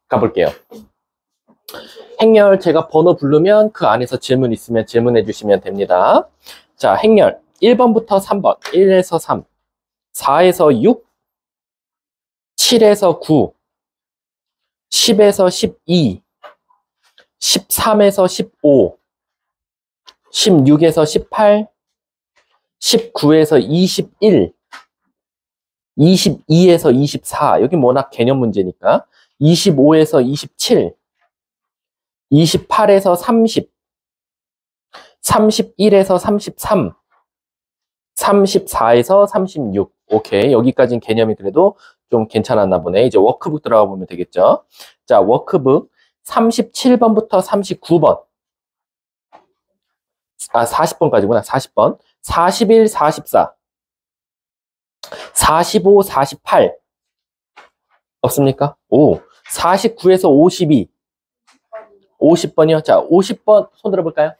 가볼게요. 행렬 제가 번호 부르면 그 안에서 질문 있으면 질문해 주시면 됩니다. 자, 행렬 1번부터 3번, 1에서 3, 4에서 6, 7에서 9, 10에서 12, 13에서 15, 16에서 18, 19에서 21, 22에서 24, 여기 워낙 개념 문제니까, 25에서 27, 28에서 30, 31에서 33, 34에서 36. 오케이. 여기까지는 개념이 그래도 좀 괜찮았나 보네. 이제 워크북 들어가 보면 되겠죠. 자, 워크북 37번부터 39번. 40번까지구나. 40번. 41, 44. 45, 48. 없습니까? 오. 49에서 52. 50번이요. 자, 50번 손 들어볼까요?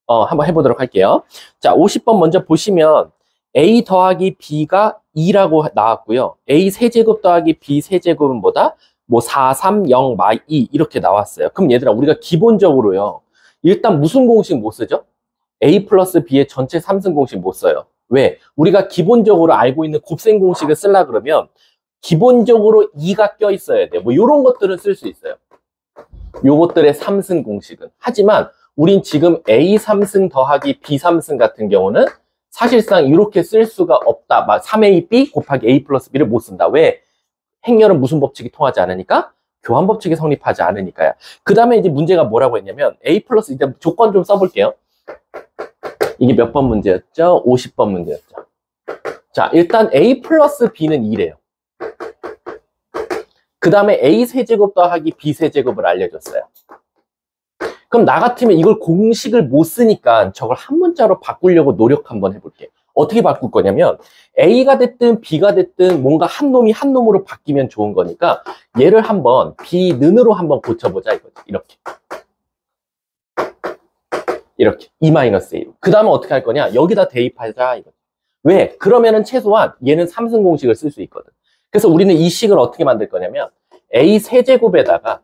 한번 해보도록 할게요. 자, 50번 먼저 보시면 a 더하기 b가 2라고 나왔고요. a 세제곱 더하기 b 세제곱은 뭐다? 뭐 4, 3, 0, 마 2 이렇게 나왔어요. 그럼 얘들아, 우리가 기본적으로요. 일단 무슨 공식 못 쓰죠? a 플러스 b의 전체 3승 공식 못 써요. 왜? 우리가 기본적으로 알고 있는 곱셈 공식을 쓰려고 그러면 기본적으로 2가 껴 있어야 돼. 뭐 이런 것들은 쓸 수 있어요. 요것들의 3승 공식은. 하지만 우린 지금 a 3승 더하기 b 3승 같은 경우는 사실상 이렇게 쓸 수가 없다. 3ab 곱하기 a 플러스 b를 못 쓴다. 왜? 행렬은 무슨 법칙이 통하지 않으니까? 교환 법칙이 성립하지 않으니까요. 그 다음에 이제 문제가 뭐라고 했냐면 a 플러스, 이제 조건 좀 써볼게요. 이게 몇 번 문제였죠? 50번 문제였죠. 자, 일단 a 플러스 b는 2래요. 그 다음에 a 세제곱 더하기 b 세제곱을 알려줬어요. 그럼 나 같으면 이걸 공식을 못 쓰니까 저걸 한 문자로 바꾸려고 노력 한번 해볼게. 어떻게 바꿀 거냐면 a가 됐든 b가 됐든 뭔가 한 놈이 한 놈으로 바뀌면 좋은 거니까 얘를 한번 b는으로 한번 고쳐보자 이거지. 이렇게 2-a로. 그 다음에 어떻게 할 거냐? 여기다 대입하자 이거지. 왜? 그러면은 최소한 얘는 3승 공식을 쓸 수 있거든. 그래서 우리는 이 식을 어떻게 만들 거냐면 a 세제곱에다가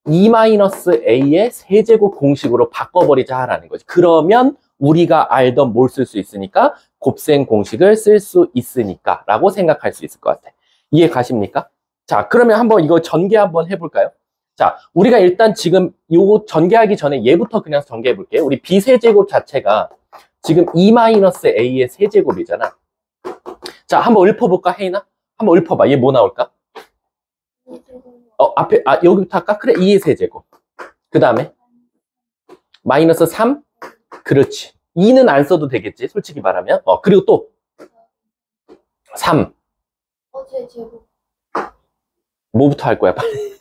2-a의 세제곱 공식으로 바꿔버리자라는 거지. 그러면 우리가 알던 뭘 쓸 수 있으니까 곱셈 공식을 쓸 수 있으니까 라고 생각할 수 있을 것 같아. 이해 가십니까? 자, 그러면 한번 이거 전개 한번 해볼까요? 자, 우리가 일단 지금 요거 전개하기 전에 얘부터 그냥 전개해 볼게요. 우리 b 세제곱 자체가 지금 2-a의 세제곱이잖아. 자, 한번 읊어볼까, 혜인아? 한번 읊어봐. 얘 뭐 나올까? 앞에, 여기부터 할까? 그래, 2의 세제곱. 그 다음에, 마이너스 3? 그렇지. 2는 안 써도 되겠지, 솔직히 말하면. 그리고 또, 3. 제 제곱. 뭐부터 할 거야, 빨리.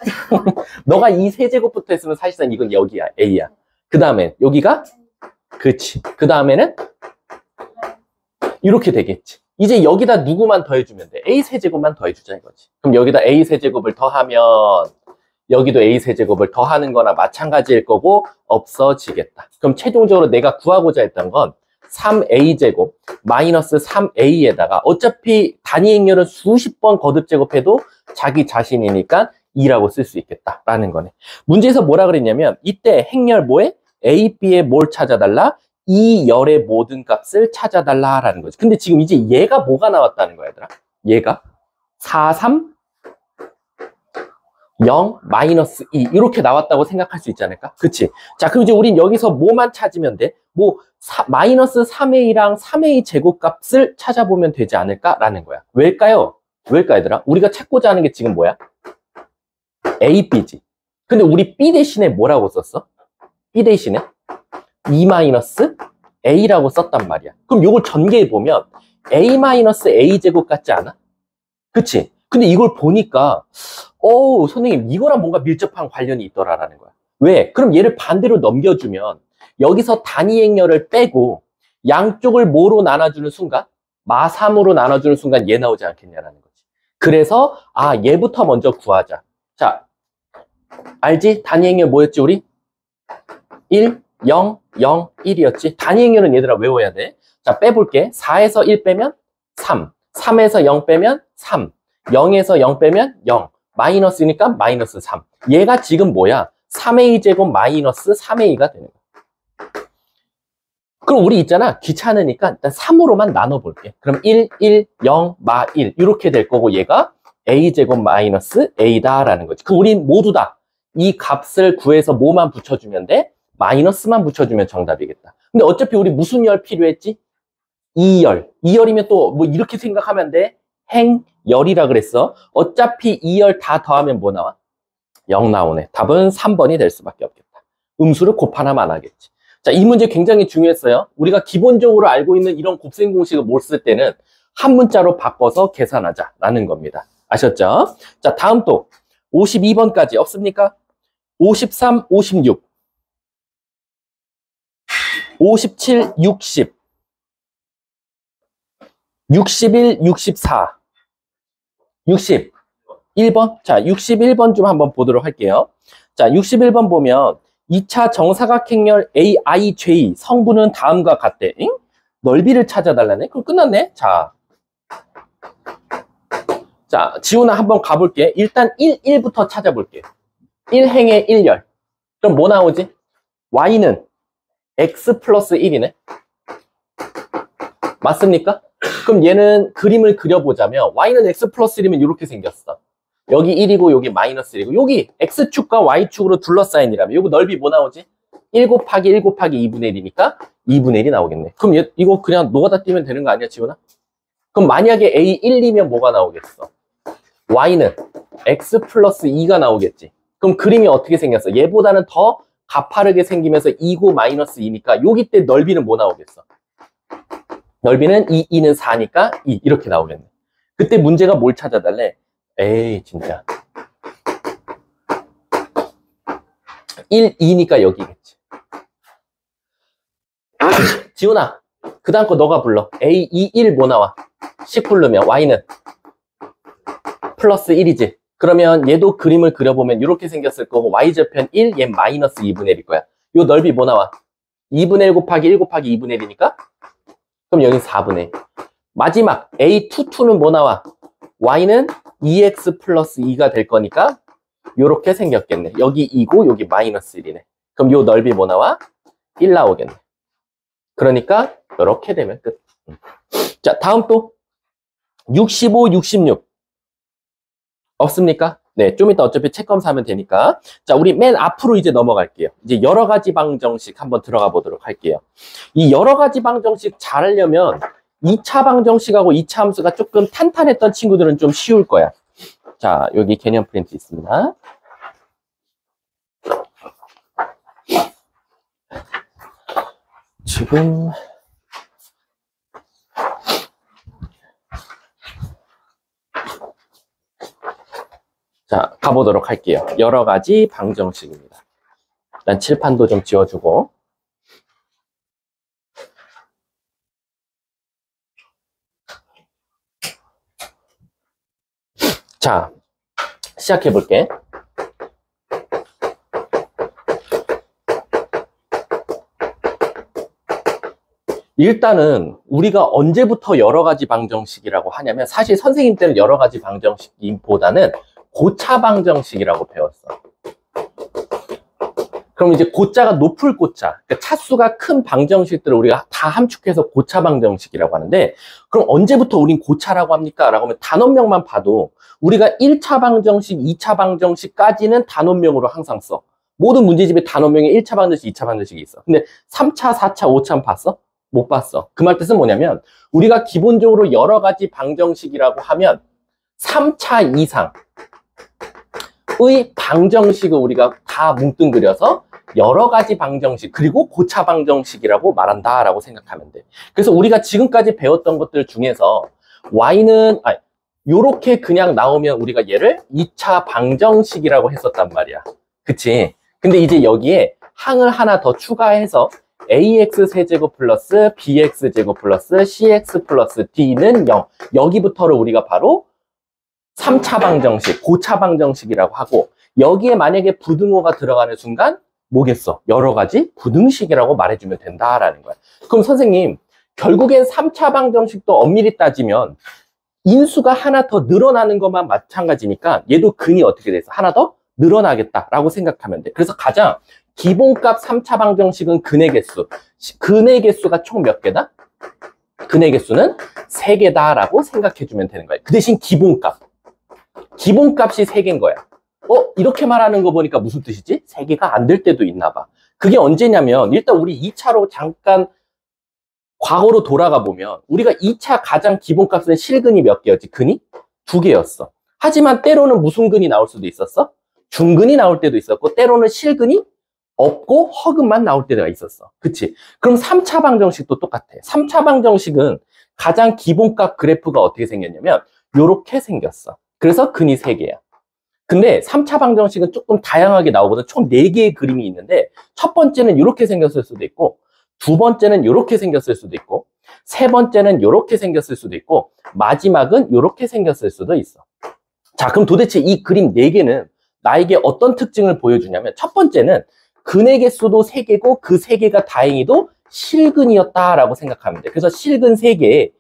너가 2 세제곱부터 했으면 사실상 이건 여기야, A야. 그 다음에, 여기가? 그렇지. 그 다음에는? 이렇게 되겠지. 이제 여기다 누구만 더해주면 돼? a 세제곱만 더해주자 이거지. 그럼 여기다 a 세제곱을 더하면 여기도 a 세제곱을 더하는 거나 마찬가지일 거고 없어지겠다. 그럼 최종적으로 내가 구하고자 했던 건 3a 제곱 마이너스 3a에다가 어차피 단위 행렬은 수십 번 거듭 제곱해도 자기 자신이니까 2라고 쓸 수 있겠다라는 거네. 문제에서 뭐라 그랬냐면 이때 행렬 뭐에? a, b에 뭘 찾아달라? 이 열의 모든 값을 찾아달라라는 거지. 근데 지금 이제 얘가 뭐가 나왔다는 거야, 얘들아? 얘가 4, 3, 0, 마이너스 2 이렇게 나왔다고 생각할 수 있지 않을까? 그치? 자, 그럼 이제 우린 여기서 뭐만 찾으면 돼? 마이너스 3a랑 3a 제곱값을 찾아보면 되지 않을까라는 거야. 왜일까요? 왜일까, 얘들아? 우리가 찾고자 하는 게 지금 뭐야? a, b지. 근데 우리 b 대신에 뭐라고 썼어? b 대신에 2-a라고 썼단 말이야. 그럼 이걸 전개해보면 a-a 제곱 같지 않아? 그치? 근데 이걸 보니까 선생님 이거랑 뭔가 밀접한 관련이 있더라라는 거야. 왜? 그럼 얘를 반대로 넘겨주면 여기서 단위 행렬을 빼고 양쪽을 뭐로 나눠주는 순간? 마3으로 나눠주는 순간 얘 나오지 않겠냐라는 거지. 그래서 얘부터 먼저 구하자. 자, 알지? 단위 행렬 뭐였지 우리? 1, 0, 0, 1이었지. 단위 행렬은 얘들아 외워야 돼. 자, 빼볼게. 4에서 1 빼면 3, 3에서 0 빼면 3, 0에서 0 빼면 0, 마이너스니까 마이너스 3. 얘가 지금 뭐야? 3a제곱 마이너스 3a가 되는 거야. 그럼 우리 있잖아. 귀찮으니까 일단 3으로만 나눠볼게. 그럼 1, 1, 0, 마 1 이렇게 될 거고 얘가 a제곱 마이너스 a다라는 거지. 그럼 우리 모두 다 이 값을 구해서 뭐만 붙여주면 돼? 마이너스만 붙여주면 정답이겠다. 근데 어차피 우리 무슨 열 필요했지? 2열. 2열이면 또 뭐 이렇게 생각하면 돼? 행열이라 그랬어. 어차피 2열 다 더하면 뭐 나와? 0 나오네. 답은 3번이 될 수밖에 없겠다. 음수를 곱하나만 안 하겠지. 자, 이 문제 굉장히 중요했어요. 우리가 기본적으로 알고 있는 이런 곱셈 공식을 못 쓸 때는 한 문자로 바꿔서 계산하자라는 겁니다. 아셨죠? 자, 다음 또 52번까지 없습니까? 53, 56, 57, 60, 61, 64, 61번. 자, 61번 좀 한번 보도록 할게요. 자, 61번 보면 2차 정사각형열 AIJ 성분은 다음과 같대. 응? 넓이를 찾아달라네. 그럼 끝났네. 자, 지훈아 한번 가볼게. 일단 1부터 찾아볼게. 1행의 1열. 그럼 뭐 나오지? y는 x 플러스 1이네. 맞습니까? 그럼 얘는 그림을 그려보자면 y는 x 플러스 1이면 이렇게 생겼어. 여기 1이고 여기 마이너스 1이고 여기 x축과 y축으로 둘러싸인 이라면 여기 넓이 뭐 나오지? 1 곱하기 1 곱하기 2분의 1이니까 2분의 1이 나오겠네. 그럼 이거 그냥 노가다 띄면 되는 거 아니야, 지훈아? 그럼 만약에 a 1이면 뭐가 나오겠어? y는 x 플러스 2가 나오겠지. 그럼 그림이 어떻게 생겼어? 얘보다는 더 가파르게 생기면서 2고 마이너스 2니까 여기 때 넓이는 뭐 나오겠어? 넓이는 2는 4니까 2 이렇게 나오겠네. 그때 문제가 뭘 찾아달래? 에이 진짜 1, 2니까 여기겠지. 지훈아 그 다음 거 너가 불러. A, 2, 1 뭐 나와? 10 부르면 y는 플러스 1이지. 그러면 얘도 그림을 그려보면 이렇게 생겼을 거고 y절편 1, 얘 마이너스 2분의 1일 거야. 요 넓이 뭐 나와? 2분의 1 곱하기 1 곱하기 2분의 1이니까 그럼 여기 4분의 1. 마지막 A22는 뭐 나와? y는 2x 플러스 2가 될 거니까 요렇게 생겼겠네. 여기 2고 여기 마이너스 1이네. 그럼 요 넓이 뭐 나와? 1 나오겠네. 그러니까 요렇게 되면 끝. 자, 다음 또 65, 66 없습니까? 네, 좀 이따 어차피 책 검사하면 되니까. 자, 우리 맨 앞으로 이제 넘어갈게요. 이제 여러 가지 방정식 한번 들어가 보도록 할게요. 이 여러 가지 방정식 잘 하려면 2차 방정식하고 2차 함수가 조금 탄탄했던 친구들은 좀 쉬울 거야. 자, 여기 개념 프린트 있습니다. 지금 자, 가보도록 할게요. 여러 가지 방정식입니다. 일단 칠판도 좀 지워주고. 자, 시작해 볼게. 일단은 우리가 언제부터 여러 가지 방정식이라고 하냐면 사실 선생님 때는 여러 가지 방정식보다는 고차 방정식이라고 배웠어. 그럼 이제 고차가 높을 고차, 그러니까 차수가 큰 방정식들을 우리가 다 함축해서 고차 방정식이라고 하는데 그럼 언제부터 우린 고차라고 합니까? 라고 하면 단원명만 봐도 우리가 1차 방정식, 2차 방정식까지는 단원명으로 항상 써. 모든 문제집에 단원명에 1차 방정식, 2차 방정식이 있어. 근데 3차, 4차, 5차는 봤어? 못 봤어. 그 말 뜻은 뭐냐면 우리가 기본적으로 여러 가지 방정식이라고 하면 3차 이상의 방정식을 우리가 다 뭉뚱그려서 여러 가지 방정식 그리고 고차 방정식이라고 말한다라고 생각하면 돼. 그래서 우리가 지금까지 배웠던 것들 중에서 y는 요렇게 그냥 나오면 우리가 얘를 2차 방정식이라고 했었단 말이야. 그치? 근데 이제 여기에 항을 하나 더 추가해서 ax 세제곱 플러스 bx 제곱 플러스 cx 플러스 d는 0. 여기부터를 우리가 바로 3차 방정식, 고차 방정식이라고 하고 여기에 만약에 부등호가 들어가는 순간 뭐겠어? 여러 가지 부등식이라고 말해주면 된다라는 거야. 그럼 선생님 결국엔 3차 방정식도 엄밀히 따지면 인수가 하나 더 늘어나는 것만 마찬가지니까 얘도 근이 어떻게 돼서 하나 더 늘어나겠다라고 생각하면 돼. 그래서 가장 기본값 3차 방정식은 근의 개수. 근의 개수가 총 몇 개다? 근의 개수는 3개다라고 생각해주면 되는 거예요. 그 대신 기본값. 기본값이 3개인 거야. 이렇게 말하는 거 보니까 무슨 뜻이지? 3개가 안 될 때도 있나 봐. 그게 언제냐면 일단 우리 2차로 잠깐 과거로 돌아가 보면 우리가 2차 가장 기본값은 실근이 몇 개였지? 근이 2개였어. 하지만 때로는 무슨 근이 나올 수도 있었어? 중근이 나올 때도 있었고 때로는 실근이 없고 허근만 나올 때가 있었어. 그치? 그럼 3차 방정식도 똑같아. 3차 방정식은 가장 기본값 그래프가 어떻게 생겼냐면 요렇게 생겼어. 그래서 근이 3개야. 근데 3차 방정식은 조금 다양하게 나오거든. 총 4개의 그림이 있는데 첫 번째는 이렇게 생겼을 수도 있고 두 번째는 이렇게 생겼을 수도 있고 세 번째는 이렇게 생겼을 수도 있고 마지막은 이렇게 생겼을 수도 있어. 자, 그럼 도대체 이 그림 4개는 나에게 어떤 특징을 보여주냐면 첫 번째는 근의 개수도 3개고 그 3개가 다행히도 실근이었다라고 생각하면 돼. 그래서 실근 3개에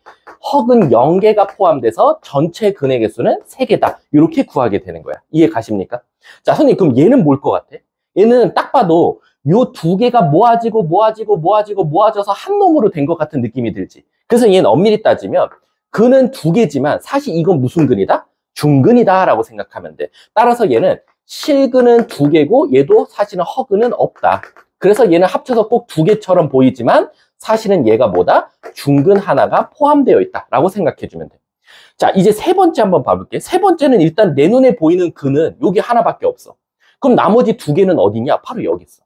허근 0개가 포함돼서 전체 근의 개수는 3개다. 이렇게 구하게 되는 거야. 이해 가십니까? 자, 선생님 그럼 얘는 뭘 것 같아? 얘는 딱 봐도 요 2개가 모아져서 한 놈으로 된 것 같은 느낌이 들지. 그래서 얘는 엄밀히 따지면 근은 2개지만 사실 이건 무슨 근이다? 중근이다 라고 생각하면 돼. 따라서 얘는 실근은 2개고 얘도 사실은 허근은 없다. 그래서 얘는 합쳐서 꼭 2개처럼 보이지만 사실은 얘가 뭐다? 중근 하나가 포함되어 있다 라고 생각해주면 돼. 자, 이제 세 번째 한번 봐볼게. 세 번째는 일단 내 눈에 보이는 근은 여기 하나밖에 없어. 그럼 나머지 2개는 어디냐? 바로 여기 있어.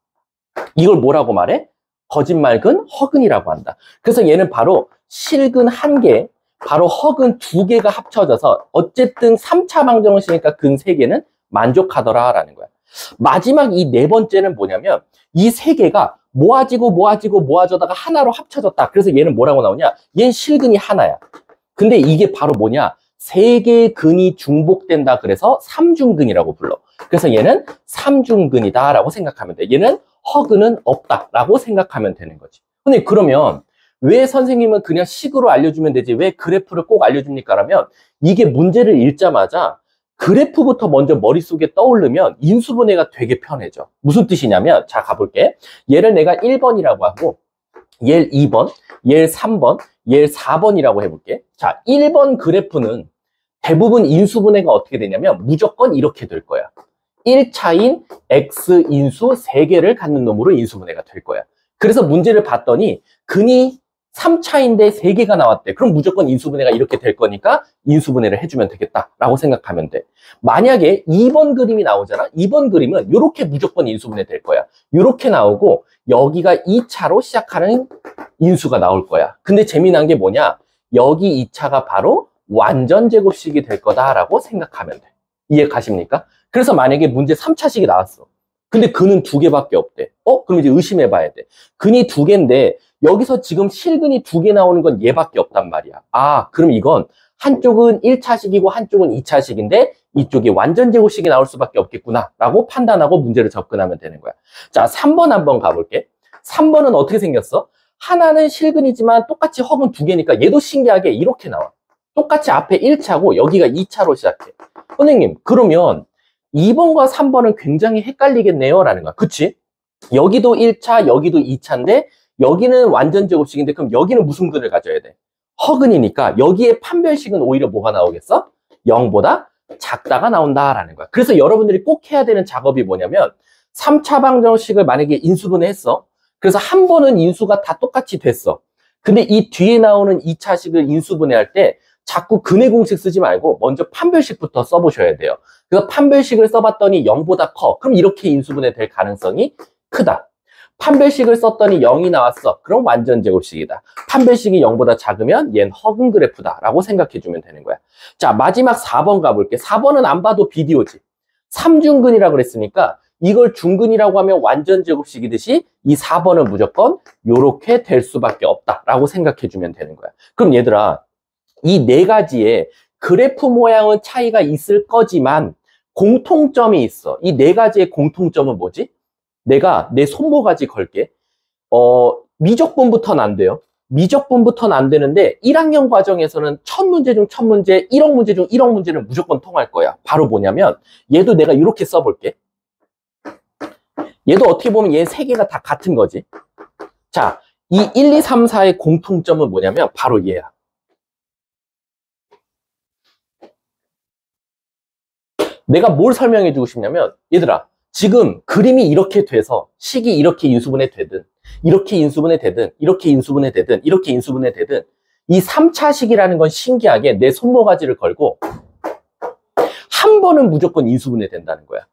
이걸 뭐라고 말해? 거짓말근, 허근이라고 한다. 그래서 얘는 바로 실근 1개, 바로 허근 2개가 합쳐져서 어쨌든 3차 방정식이니까 근 3개는 만족하더라라는 거야. 마지막 이 네 번째는 뭐냐면 이 3개가 모아져다가 하나로 합쳐졌다. 그래서 얘는 뭐라고 나오냐? 얘는 실근이 하나야. 근데 이게 바로 뭐냐? 3개의 근이 중복된다. 그래서 삼중근이라고 불러. 그래서 얘는 삼중근이다라고 생각하면 돼. 얘는 허근은 없다라고 생각하면 되는 거지. 근데 그러면 왜 선생님은 그냥 식으로 알려주면 되지 왜 그래프를 꼭 알려줍니까? 라면 이게 문제를 읽자마자 그래프부터 먼저 머릿속에 떠오르면 인수분해가 되게 편해져. 무슨 뜻이냐면 자 가볼게. 얘를 내가 1번이라고 하고 얘를 2번, 얘를 3번, 얘를 4번이라고 해볼게. 자 1번 그래프는 대부분 인수분해가 어떻게 되냐면 무조건 이렇게 될 거야. 1차인 X 인수 3개를 갖는 놈으로 인수분해가 될 거야. 그래서 문제를 봤더니 근이 3차인데 3개가 나왔대. 그럼 무조건 인수분해가 이렇게 될 거니까 인수분해를 해주면 되겠다라고 생각하면 돼. 만약에 2번 그림이 나오잖아. 2번 그림은 이렇게 무조건 인수분해 될 거야. 이렇게 나오고 여기가 2차로 시작하는 인수가 나올 거야. 근데 재미난 게 뭐냐? 여기 2차가 바로 완전 제곱식이 될 거다라고 생각하면 돼. 이해 가십니까? 그래서 만약에 문제 3차식이 나왔어. 근데 근은 2개밖에 없대. 그럼 이제 의심해 봐야 돼. 근이 2개인데 여기서 지금 실근이 2개 나오는 건 얘밖에 없단 말이야. 그럼 이건 한쪽은 1차식이고 한쪽은 2차식인데 이쪽이 완전 제곱식이 나올 수밖에 없겠구나 라고 판단하고 문제를 접근하면 되는 거야. 자, 3번 한번 가볼게. 3번은 어떻게 생겼어? 하나는 실근이지만 똑같이 허근 2개니까 얘도 신기하게 이렇게 나와. 똑같이 앞에 1차고 여기가 2차로 시작해. 선생님, 그러면 2번과 3번은 굉장히 헷갈리겠네요 라는 거야. 그치? 여기도 1차, 여기도 2차인데 여기는 완전 제곱식인데 그럼 여기는 무슨 근을 가져야 돼? 허근이니까 여기에 판별식은 오히려 뭐가 나오겠어? 0보다 작다가 나온다라는 거야. 그래서 여러분들이 꼭 해야 되는 작업이 뭐냐면 3차 방정식을 만약에 인수분해 했어. 그래서 한 번은 인수가 다 똑같이 됐어. 근데 이 뒤에 나오는 2차식을 인수분해할 때 자꾸 근의 공식 쓰지 말고 먼저 판별식부터 써보셔야 돼요. 그래서 판별식을 써봤더니 0보다 커. 그럼 이렇게 인수분해 될 가능성이 크다. 판별식을 썼더니 0이 나왔어. 그럼 완전 제곱식이다. 판별식이 0보다 작으면 얘는 허근 그래프다 라고 생각해주면 되는 거야. 자, 마지막 4번 가볼게. 4번은 안 봐도 비디오지. 삼중근이라고 그랬으니까 이걸 중근이라고 하면 완전 제곱식이듯이 이 4번은 무조건 이렇게 될 수밖에 없다 라고 생각해주면 되는 거야. 그럼 얘들아, 이 네 가지의 그래프 모양은 차이가 있을 거지만 공통점이 있어. 이 네 가지의 공통점은 뭐지? 내가 내 손모가지 걸게. 미적분부터는 안 돼요. 미적분부터는 안 되는데 1학년 과정에서는 1000문제 중 1000문제, 1억 문제 중 1억 문제는 무조건 통할 거야. 바로 뭐냐면 얘도 내가 이렇게 써볼게. 얘도 어떻게 보면 얘 세 개가 다 같은 거지. 자, 이 1, 2, 3, 4의 공통점은 뭐냐면 바로 얘야. 내가 뭘 설명해 주고 싶냐면 얘들아, 지금 그림이 이렇게 돼서 식이 이렇게 인수분해 되든 이렇게 인수분해 되든 이렇게 인수분해 되든 이렇게 인수분해 되든 이 3차식이라는 건 신기하게 내 손모가지를 걸고 한 번은 무조건 인수분해 된다는 거야.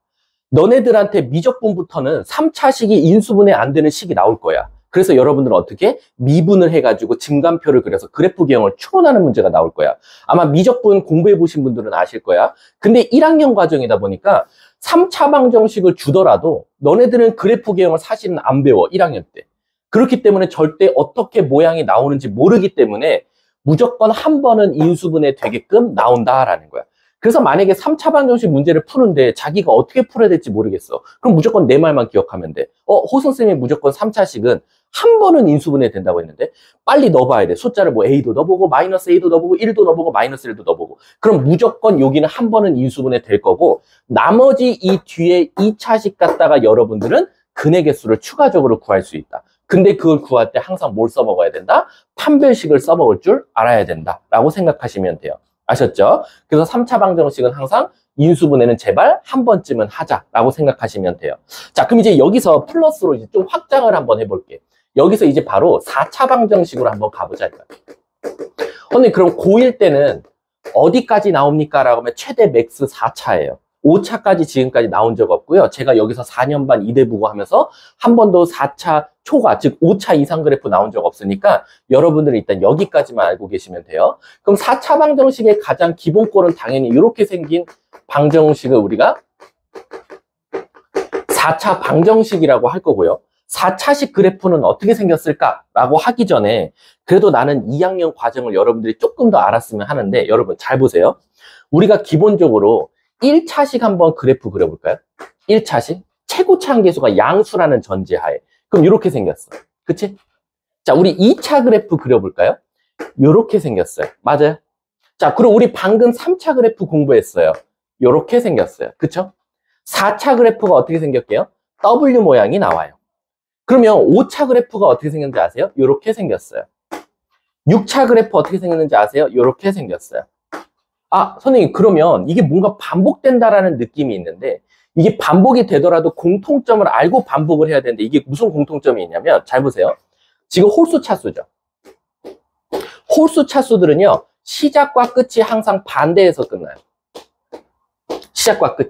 너네들한테 미적분부터는 3차식이 인수분해 안 되는 식이 나올 거야. 그래서 여러분들은 어떻게? 미분을 해가지고 증감표를 그려서 그래프 개형을 추론하는 문제가 나올 거야. 아마 미적분 공부해 보신 분들은 아실 거야. 근데 1학년 과정이다 보니까 3차 방정식을 주더라도 너네들은 그래프 개형을 사실은 안 배워. 1학년 때. 그렇기 때문에 절대 어떻게 모양이 나오는지 모르기 때문에 무조건 한 번은 인수분해 되게끔 나온다라는 거야. 그래서 만약에 3차 방정식 문제를 푸는데 자기가 어떻게 풀어야 될지 모르겠어. 그럼 무조건 내 말만 기억하면 돼. 호선쌤이 무조건 3차식은 한 번은 인수분해 된다고 했는데 빨리 넣어봐야 돼. 숫자를 뭐 A도 넣어보고 마이너스 A도 넣어보고 1도 넣어보고 마이너스 1도 넣어보고. 그럼 무조건 여기는 한 번은 인수분해 될 거고 나머지 이 뒤에 2차식 갖다가 여러분들은 근의 개수를 추가적으로 구할 수 있다. 근데 그걸 구할 때 항상 뭘 써먹어야 된다? 판별식을 써먹을 줄 알아야 된다 라고 생각하시면 돼요. 아셨죠? 그래서 3차 방정식은 항상 인수분해는 제발 한 번쯤은 하자라고 생각하시면 돼요. 자, 그럼 이제 여기서 플러스로 이제 좀 확장을 한번 해볼게. 여기서 이제 바로 4차 방정식으로 한번 가보자. 언니, 그럼 고1 때는 어디까지 나옵니까? 라고 하면 최대 맥스 4차예요. 5차까지 지금까지 나온 적 없고요. 제가 여기서 4년 반 이대부고 하면서 한 번도 4차 초과, 즉 5차 이상 그래프 나온 적 없으니까 여러분들은 일단 여기까지만 알고 계시면 돼요. 그럼 4차 방정식의 가장 기본꼴은 당연히 이렇게 생긴 방정식을 우리가 4차 방정식이라고 할 거고요. 4차식 그래프는 어떻게 생겼을까라고 하기 전에 그래도 나는 2학년 과정을 여러분들이 조금 더 알았으면 하는데 여러분 잘 보세요. 우리가 기본적으로 1차식 한번 그래프 그려볼까요? 1차식 최고차 함계수가 양수라는 전제하에 그럼 이렇게 생겼어. 그치? 자, 우리 2차 그래프 그려볼까요? 이렇게 생겼어요. 맞아요? 자, 그리고 우리 방금 3차 그래프 공부했어요. 이렇게 생겼어요. 그쵸? 4차 그래프가 어떻게 생겼게요? W 모양이 나와요. 그러면 5차 그래프가 어떻게 생겼는지 아세요? 이렇게 생겼어요. 6차 그래프 어떻게 생겼는지 아세요? 이렇게 생겼어요. 아, 선생님, 그러면 이게 뭔가 반복된다라는 느낌이 있는데 이게 반복이 되더라도 공통점을 알고 반복을 해야 되는데 이게 무슨 공통점이 있냐면 잘 보세요. 지금 홀수 차수죠. 홀수 차수들은요. 시작과 끝이 항상 반대에서 끝나요. 시작과 끝이.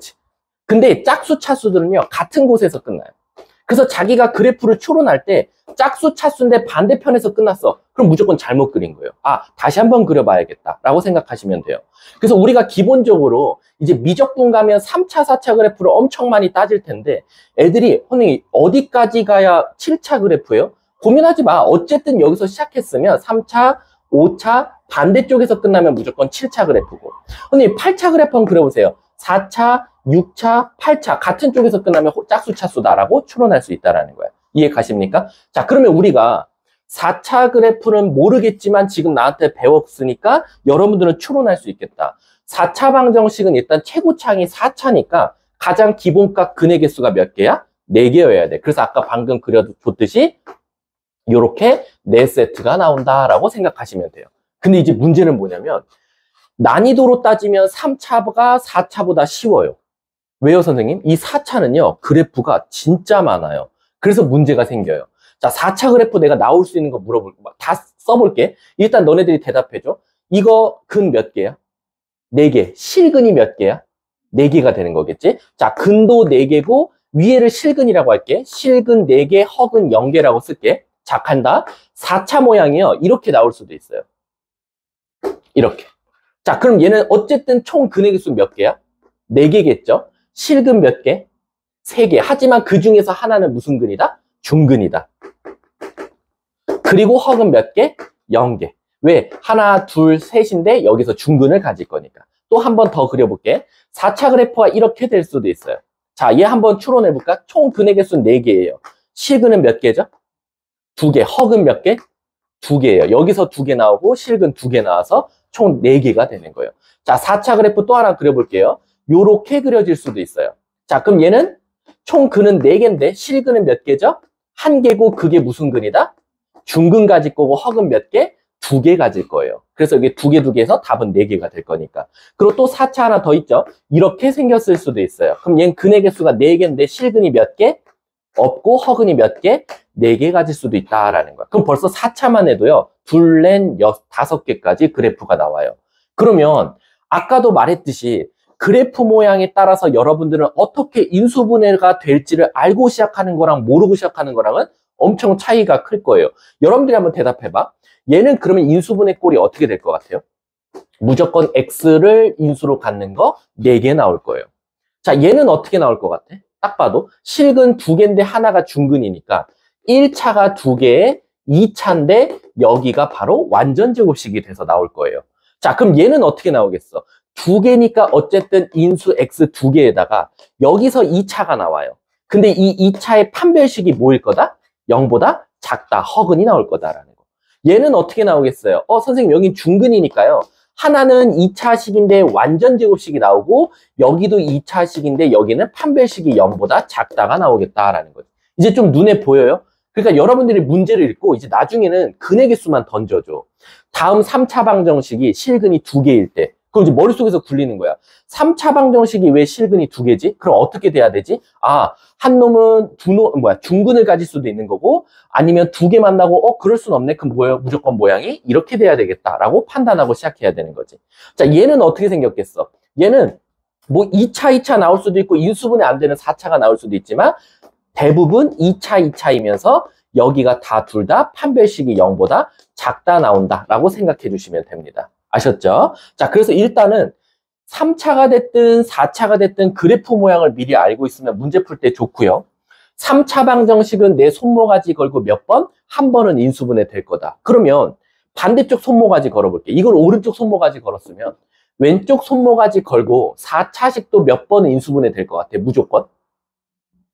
근데 짝수 차수들은요. 같은 곳에서 끝나요. 그래서 자기가 그래프를 추론할 때 짝수 차수인데 반대편에서 끝났어. 그럼 무조건 잘못 그린 거예요. 아, 다시 한번 그려봐야겠다 라고 생각하시면 돼요. 그래서 우리가 기본적으로 이제 미적분 가면 3차, 4차 그래프를 엄청 많이 따질 텐데 애들이 선생님 어디까지 가야 7차 그래프예요? 고민하지 마. 어쨌든 여기서 시작했으면 3차, 5차 반대쪽에서 끝나면 무조건 7차 그래프고 선생님 8차 그래프 한번 그려보세요. 4차, 6차, 8차 같은 쪽에서 끝나면 짝수 차수다라고 추론할 수 있다는 거예요. 이해 가십니까? 자, 그러면 우리가 4차 그래프는 모르겠지만 지금 나한테 배웠으니까 여러분들은 추론할 수 있겠다. 4차 방정식은 일단 최고차항이 4차니까 가장 기본값 근의 개수가 몇 개야? 4개여야 돼. 그래서 아까 방금 그려줬듯이 이렇게 4세트가 나온다라고 생각하시면 돼요. 근데 이제 문제는 뭐냐면 난이도로 따지면 3차가 4차보다 쉬워요. 왜요, 선생님? 이 4차는요, 그래프가 진짜 많아요. 그래서 문제가 생겨요. 자, 4차 그래프 내가 나올 수 있는 거 다 써볼게. 일단 너네들이 대답해줘. 이거 근 몇 개야? 4개. 실근이 몇 개야? 4개가 되는 거겠지? 자, 근도 4개고, 위에를 실근이라고 할게. 실근 4개, 허근 0개라고 쓸게. 자, 간다. 4차 모양이요. 이렇게 나올 수도 있어요. 이렇게. 자, 그럼 얘는 어쨌든 총 근의 개수 몇 개야? 4개겠죠? 실근 몇 개? 3개. 하지만 그 중에서 하나는 무슨 근이다? 중근이다. 그리고 허근 몇 개? 0개. 왜? 하나, 둘, 셋인데 여기서 중근을 가질 거니까. 또 한 번 더 그려볼게. 4차 그래프가 이렇게 될 수도 있어요. 자, 얘 한번 추론해볼까? 총 근의 개수는 4개예요. 실근은 몇 개죠? 2개. 허근 몇 개? 두 개예요. 여기서 두 개 나오고 실근 두 개 나와서 총 4개가 되는 거예요. 자, 4차 그래프 또 하나 그려볼게요. 요렇게 그려질 수도 있어요. 자, 그럼 얘는 총 근은 4개인데 실근은 몇 개죠? 1개고 그게 무슨 근이다? 중근 가질 거고 허근 몇 개? 2개 가질 거예요. 그래서 이게 2개, 2개에서 답은 4개가 될 거니까. 그리고 또 4차 하나 더 있죠. 이렇게 생겼을 수도 있어요. 그럼 얘는 근의 개수가 4개인데 실근이 몇 개? 없고 허근이 몇 개? 4개 가질 수도 있다라는 거야. 그럼 벌써 4차만 해도요. 둘, 넷, 5개까지 그래프가 나와요. 그러면 아까도 말했듯이 그래프 모양에 따라서 여러분들은 어떻게 인수분해가 될지를 알고 시작하는 거랑 모르고 시작하는 거랑은 엄청 차이가 클 거예요. 여러분들이 한번 대답해봐. 얘는 그러면 인수분해 꼴이 어떻게 될 것 같아요? 무조건 X를 인수로 갖는 거 4개 나올 거예요. 자, 얘는 어떻게 나올 것 같아? 딱 봐도 실근 2개인데 하나가 중근이니까 1차가 2개에 2차인데 여기가 바로 완전 제곱식이 돼서 나올 거예요. 자, 그럼 얘는 어떻게 나오겠어? 2개니까 어쨌든 인수 X 2개에다가 여기서 2차가 나와요. 근데 이 2차의 판별식이 뭐일 거다? 0보다 작다, 허근이 나올 거다라는 거. 얘는 어떻게 나오겠어요? 선생님 여긴 중근이니까요. 하나는 2차식인데 완전 제곱식이 나오고 여기도 2차식인데 여기는 판별식이 0보다 작다가 나오겠다라는 거죠. 이제 좀 눈에 보여요? 그러니까 여러분들이 문제를 읽고 이제 나중에는 근의 개수만 던져줘. 다음 3차 방정식이 실근이 2개일 때 그럼 이제 머릿속에서 굴리는 거야. 3차 방정식이 왜 실근이 2개지? 그럼 어떻게 돼야 되지? 한 놈은 중근을 가질 수도 있는 거고 아니면 2개 만나고 그럴 순 없네. 그럼 뭐예요? 무조건 모양이 이렇게 돼야 되겠다라고 판단하고 시작해야 되는 거지. 자, 얘는 어떻게 생겼겠어? 얘는 뭐 2차 나올 수도 있고 인수분해 안 되는 4차가 나올 수도 있지만 대부분 2차이면서 여기가 다 둘 다 판별식이 0보다 작다 나온다라고 생각해 주시면 됩니다. 아셨죠? 자, 그래서 일단은 3차가 됐든 4차가 됐든 그래프 모양을 미리 알고 있으면 문제 풀 때 좋고요. 3차 방정식은 내 손모가지 걸고 몇 번? 한 번은 인수분해 될 거다. 그러면 반대쪽 손모가지 걸어볼게. 이걸 오른쪽 손모가지 걸었으면 왼쪽 손모가지 걸고 4차식도 몇 번은 인수분해 될 것 같아. 무조건.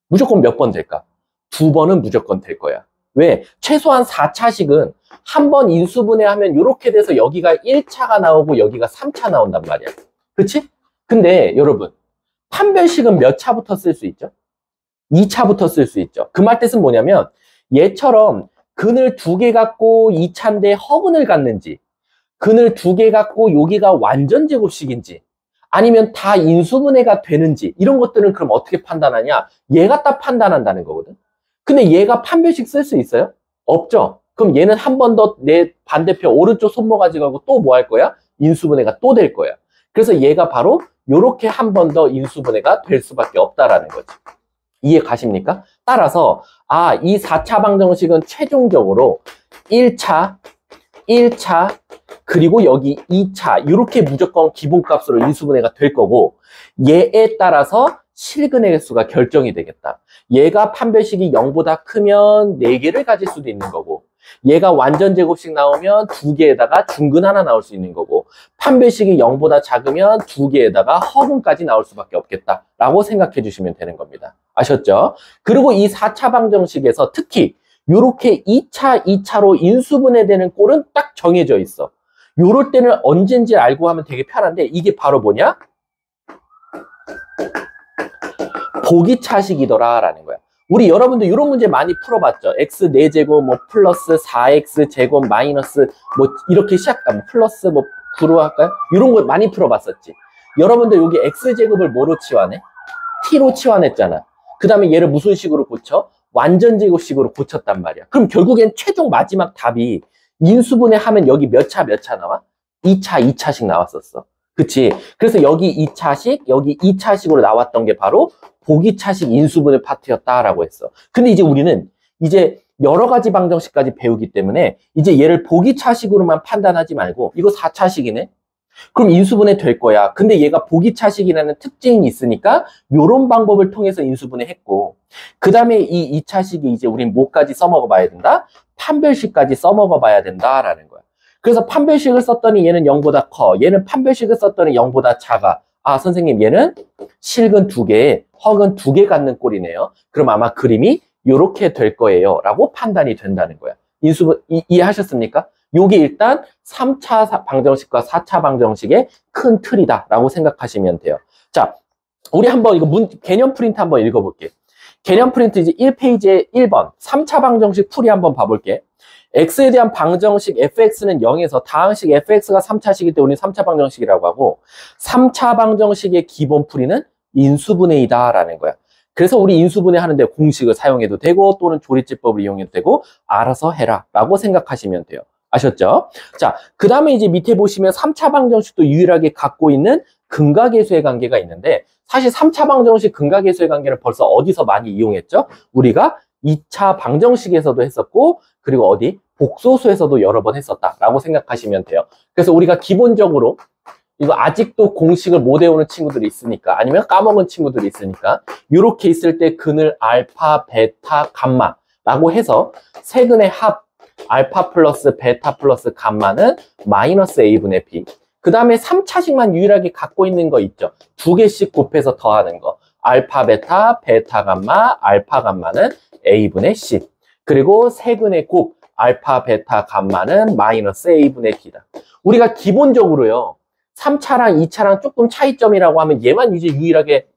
무조건 몇 번 될까? 2번은 무조건 될 거야. 왜? 최소한 4차식은 한 번 인수분해하면 이렇게 돼서 여기가 1차가 나오고 여기가 3차 나온단 말이야. 그치? 근데 여러분 판별식은 몇 차부터 쓸 수 있죠? 2차부터 쓸 수 있죠. 그 말 뜻은 뭐냐면 얘처럼 근을 2개 갖고 2차인데 허근을 갖는지 근을 2개 갖고 여기가 완전 제곱식인지 아니면 다 인수분해가 되는지 이런 것들은 그럼 어떻게 판단하냐? 얘가 딱 판단한다는 거거든. 근데 얘가 판별식 쓸 수 있어요? 없죠. 그럼 얘는 한 번 더 내 반대편 오른쪽 손모가지 걸고 또 뭐 할 거야? 인수분해가 또 될 거야. 그래서 얘가 바로 요렇게 한 번 더 인수분해가 될 수밖에 없다라는 거지. 이해 가십니까? 따라서 이 4차 방정식은 최종적으로 1차 그리고 여기 2차 이렇게 무조건 기본값으로 인수분해가 될 거고 얘에 따라서 실근의 개수가 결정이 되겠다. 얘가 판별식이 0보다 크면 4개를 가질 수도 있는 거고 얘가 완전 제곱식 나오면 2개에다가 중근 하나 나올 수 있는 거고 판별식이 0보다 작으면 2개에다가 허근까지 나올 수밖에 없겠다라고 생각해 주시면 되는 겁니다. 아셨죠? 그리고 이 4차 방정식에서 특히 요렇게 2차로 인수분해되는 꼴은 딱 정해져 있어. 요럴 때는 언젠지 알고 하면 되게 편한데 이게 바로 뭐냐? 보기차식이더라 라는 거야. 우리 여러분들 이런 문제 많이 풀어봤죠. x 4제곱 뭐 플러스 4x 제곱 마이너스 뭐 이렇게 플러스 뭐 9로 할까요? 이런 거 많이 풀어봤었지. 여러분들 여기 x제곱을 뭐로 치환해? t로 치환했잖아. 그 다음에 얘를 무슨 식으로 고쳐? 완전 제곱식으로 고쳤단 말이야. 그럼 결국엔 최종 마지막 답이 인수분해 하면 여기 몇 차 나와? 2차씩 나왔었어. 그치? 그래서 여기 2차식, 여기 2차식으로 나왔던 게 바로 보기차식 인수분해 파트였다라고 했어. 근데 이제 우리는 이제 여러 가지 방정식까지 배우기 때문에 이제 얘를 보기차식으로만 판단하지 말고 이거 4차식이네? 그럼 인수분해 될 거야. 근데 얘가 보기차식이라는 특징이 있으니까 이런 방법을 통해서 인수분해 했고 그 다음에 이 2차식이 이제 우린 뭐까지 써먹어 봐야 된다? 판별식까지 써먹어 봐야 된다라는 거야. 그래서 판별식을 썼더니 얘는 0보다 커. 얘는 판별식을 썼더니 0보다 작아. 선생님 얘는 실근 2개, 허근 2개 갖는 꼴이네요. 그럼 아마 그림이 이렇게 될 거예요. 라고 판단이 된다는 거야. 인수분, 이해하셨습니까? 요게 일단 3차 방정식과 4차 방정식의 큰 틀이다라고 생각하시면 돼요. 자, 우리 한번 이거 개념 프린트 한번 읽어볼게. 개념 프린트 이제 1페이지에 1번 3차 방정식 풀이 한번 봐볼게. x에 대한 방정식 fx는 0에서 다항식 fx가 3차식일 때 우리는 3차 방정식이라고 하고 3차 방정식의 기본 풀이는 인수분해이다 라는 거야. 그래서 우리 인수분해 하는데 공식을 사용해도 되고 또는 조리제법을 이용해도 되고 알아서 해라 라고 생각하시면 돼요. 아셨죠? 자, 그 다음에 이제 밑에 보시면 3차 방정식도 유일하게 갖고 있는 근각계수의 관계가 있는데 사실 3차 방정식 근각계수의 관계를 벌써 어디서 많이 이용했죠? 우리가 2차 방정식에서도 했었고 그리고 어디? 복소수에서도 여러 번 했었다라고 생각하시면 돼요. 그래서 우리가 기본적으로 이거 아직도 공식을 못 외우는 친구들이 있으니까 아니면 까먹은 친구들이 있으니까 이렇게 있을 때 근을 알파, 베타, 감마라고 해서 세근의 합 알파 플러스 베타 플러스 감마는 마이너스 a분의 b. 그 다음에 3차식만 유일하게 갖고 있는 거 있죠. 두 개씩 곱해서 더하는 거. 알파 베타, 베타 감마, 알파 감마는 a분의 c. 그리고 세근의 곱 알파 베타 감마는 마이너스 a분의 b다. 우리가 기본적으로요. 3차랑 2차랑 조금 차이점이라고 하면 얘만 이제 유일하게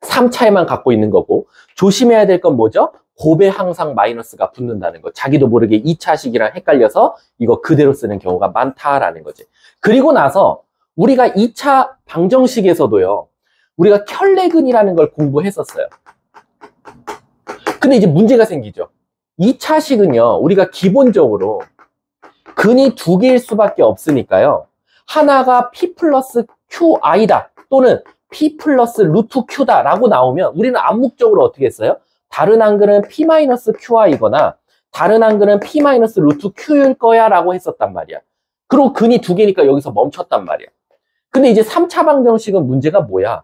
3차에만 갖고 있는 거고 조심해야 될 건 뭐죠? 곱에 항상 마이너스가 붙는다는 거. 자기도 모르게 2차식이랑 헷갈려서 이거 그대로 쓰는 경우가 많다라는 거지. 그리고 나서 우리가 2차 방정식에서도요. 우리가 켤레근이라는 걸 공부했었어요. 근데 이제 문제가 생기죠. 2차식은요. 우리가 기본적으로 근이 두 개일 수밖에 없으니까요. 하나가 p 플러스 qi다 또는 p 플러스 루트 q다 라고 나오면 우리는 암묵적으로 어떻게 했어요? 다른 한글은 p 마이너스 qi이거나 다른 한글은 p 마이너스 루트 q일 거야 라고 했었단 말이야. 그리고 근이 두 개니까 여기서 멈췄단 말이야. 근데 이제 3차 방정식은 문제가 뭐야?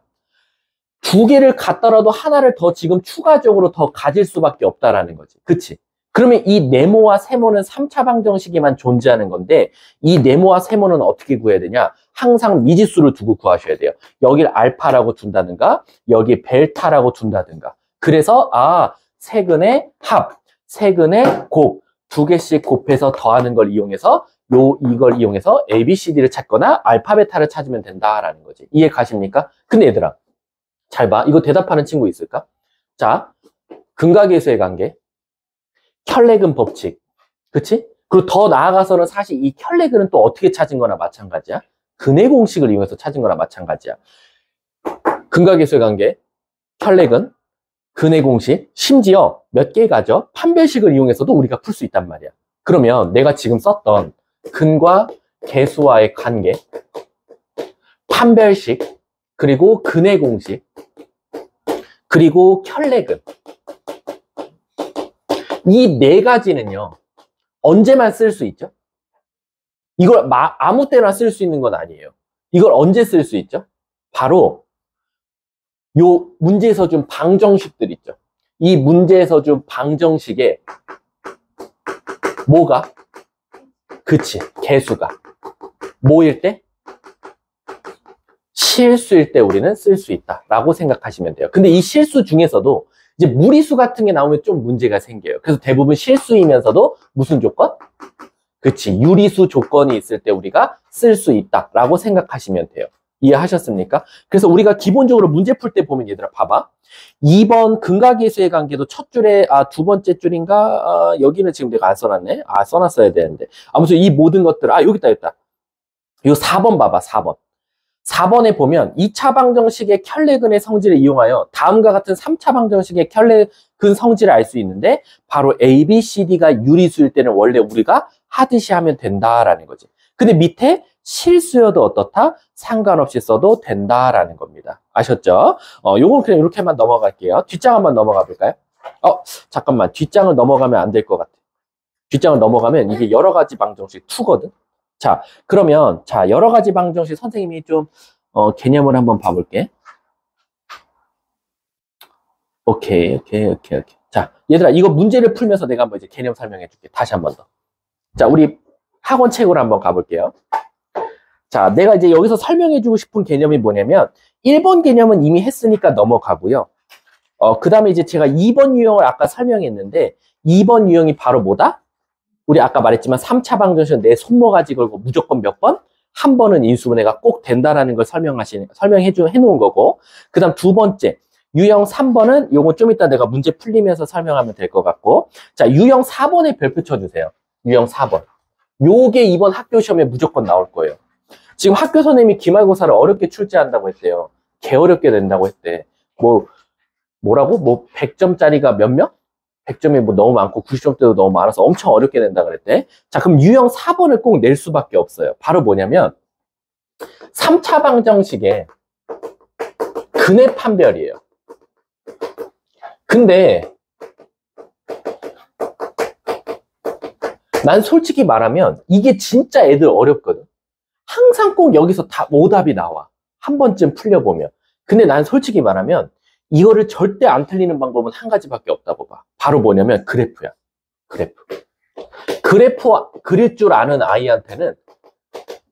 두 개를 갖더라도 하나를 더 지금 추가적으로 더 가질 수밖에 없다라는 거지. 그치? 그러면 이 네모와 세모는 3차 방정식에만 존재하는 건데 이 네모와 세모는 어떻게 구해야 되냐? 항상 미지수를 두고 구하셔야 돼요. 여길 알파라고 둔다든가 여기 벨타라고 둔다든가. 그래서 세근의 합, 세근의 곱 두 개씩 곱해서 더하는 걸 이용해서 이걸 이용해서 A, B, C, D를 찾거나 알파, 베타를 찾으면 된다라는 거지. 이해 가십니까? 근데 얘들아 잘 봐. 이거 대답하는 친구 있을까? 자, 근각계수의 관계 켤레근 법칙. 그치? 그리고 더 나아가서는 사실 이 켤레근은 또 어떻게 찾은 거나 마찬가지야. 근의 공식을 이용해서 찾은 거나 마찬가지야. 근각계수의 관계, 켤레근, 근의 공식, 심지어 몇 개가죠? 판별식을 이용해서도 우리가 풀 수 있단 말이야. 그러면 내가 지금 썼던 근과 계수와의 관계, 판별식, 그리고 근의 공식, 그리고 켤레근. 이 네 가지는요, 언제만 쓸 수 있죠? 이걸 아무 때나 쓸 수 있는 건 아니에요. 이걸 언제 쓸 수 있죠? 바로 요 문제에서 준 방정식들 있죠. 이 문제에서 준 방정식에 뭐가? 그치, 개수가. 뭐일 때? 실수일 때 우리는 쓸 수 있다라고 생각하시면 돼요. 근데 이 실수 중에서도 이제 무리수 같은 게 나오면 좀 문제가 생겨요. 그래서 대부분 실수이면서도 무슨 조건? 그치, 유리수 조건이 있을 때 우리가 쓸 수 있다라고 생각하시면 돼요. 이해하셨습니까? 그래서 우리가 기본적으로 문제 풀 때 보면 얘들아 봐봐. 2번 근각계수의 관계도 첫 줄에 두 번째 줄인가? 여기는 지금 내가 안 써놨네. 써놨어야 되는데. 아무튼 이 모든 것들 여기 있다. 요 4번 봐봐. 4번. 4번에 보면 2차 방정식의 켤레근의 성질을 이용하여 다음과 같은 3차 방정식의 켤레근 성질을 알 수 있는데 바로 A, B, C, D가 유리수일 때는 원래 우리가 하듯이 하면 된다라는 거지. 근데 밑에 실수여도 어떻다? 상관없이 써도 된다라는 겁니다. 아셨죠? 요건 그냥 이렇게만 넘어갈게요. 뒷장 한번 넘어가 볼까요? 잠깐만. 뒷장을 넘어가면 안 될 것 같아. 뒷장을 넘어가면 이게 여러 가지 방정식 2거든. 자, 그러면 여러 가지 방정식 선생님이 좀 개념을 한번 봐볼게. 오케이. 자, 얘들아 이거 문제를 풀면서 내가 한번 이제 개념 설명해 줄게. 다시 한 번 더. 자, 우리 학원 책으로 한번 가볼게요. 자, 내가 이제 여기서 설명해 주고 싶은 개념이 뭐냐면 1번 개념은 이미 했으니까 넘어가고요. 그 다음에 이제 제가 2번 유형을 아까 설명했는데 2번 유형이 바로 뭐다? 우리 아까 말했지만 3차 방정식은 내 손모가지 걸고 무조건 몇 번? 한 번은 인수분해가 꼭 된다라는 걸 설명해 놓은 거고, 그 다음 두 번째, 유형 3번은 요거 좀 이따 내가 문제 풀리면서 설명하면 될 것 같고, 자, 유형 4번에 별표 쳐주세요. 유형 4번. 요게 이번 학교 시험에 무조건 나올 거예요. 지금 학교 선생님이 기말고사를 어렵게 출제한다고 했대요. 개 어렵게 낸다고 했대. 뭐라고? 100점짜리가 몇 명? 100점이 뭐 너무 많고 90점대도 너무 많아서 엄청 어렵게 낸다 그랬대. 자, 그럼 유형 4번을 꼭 낼 수밖에 없어요. 바로 뭐냐면 3차 방정식에 근의 판별이에요. 근데 난 솔직히 말하면 이게 진짜 애들 어렵거든. 항상 꼭 여기서 오답이 나와. 한 번쯤 풀려보면. 근데 난 솔직히 말하면 이거를 절대 안 틀리는 방법은 한 가지밖에 없다고 봐. 바로 뭐냐면 그래프야. 그래프 그릴 줄 아는 아이한테는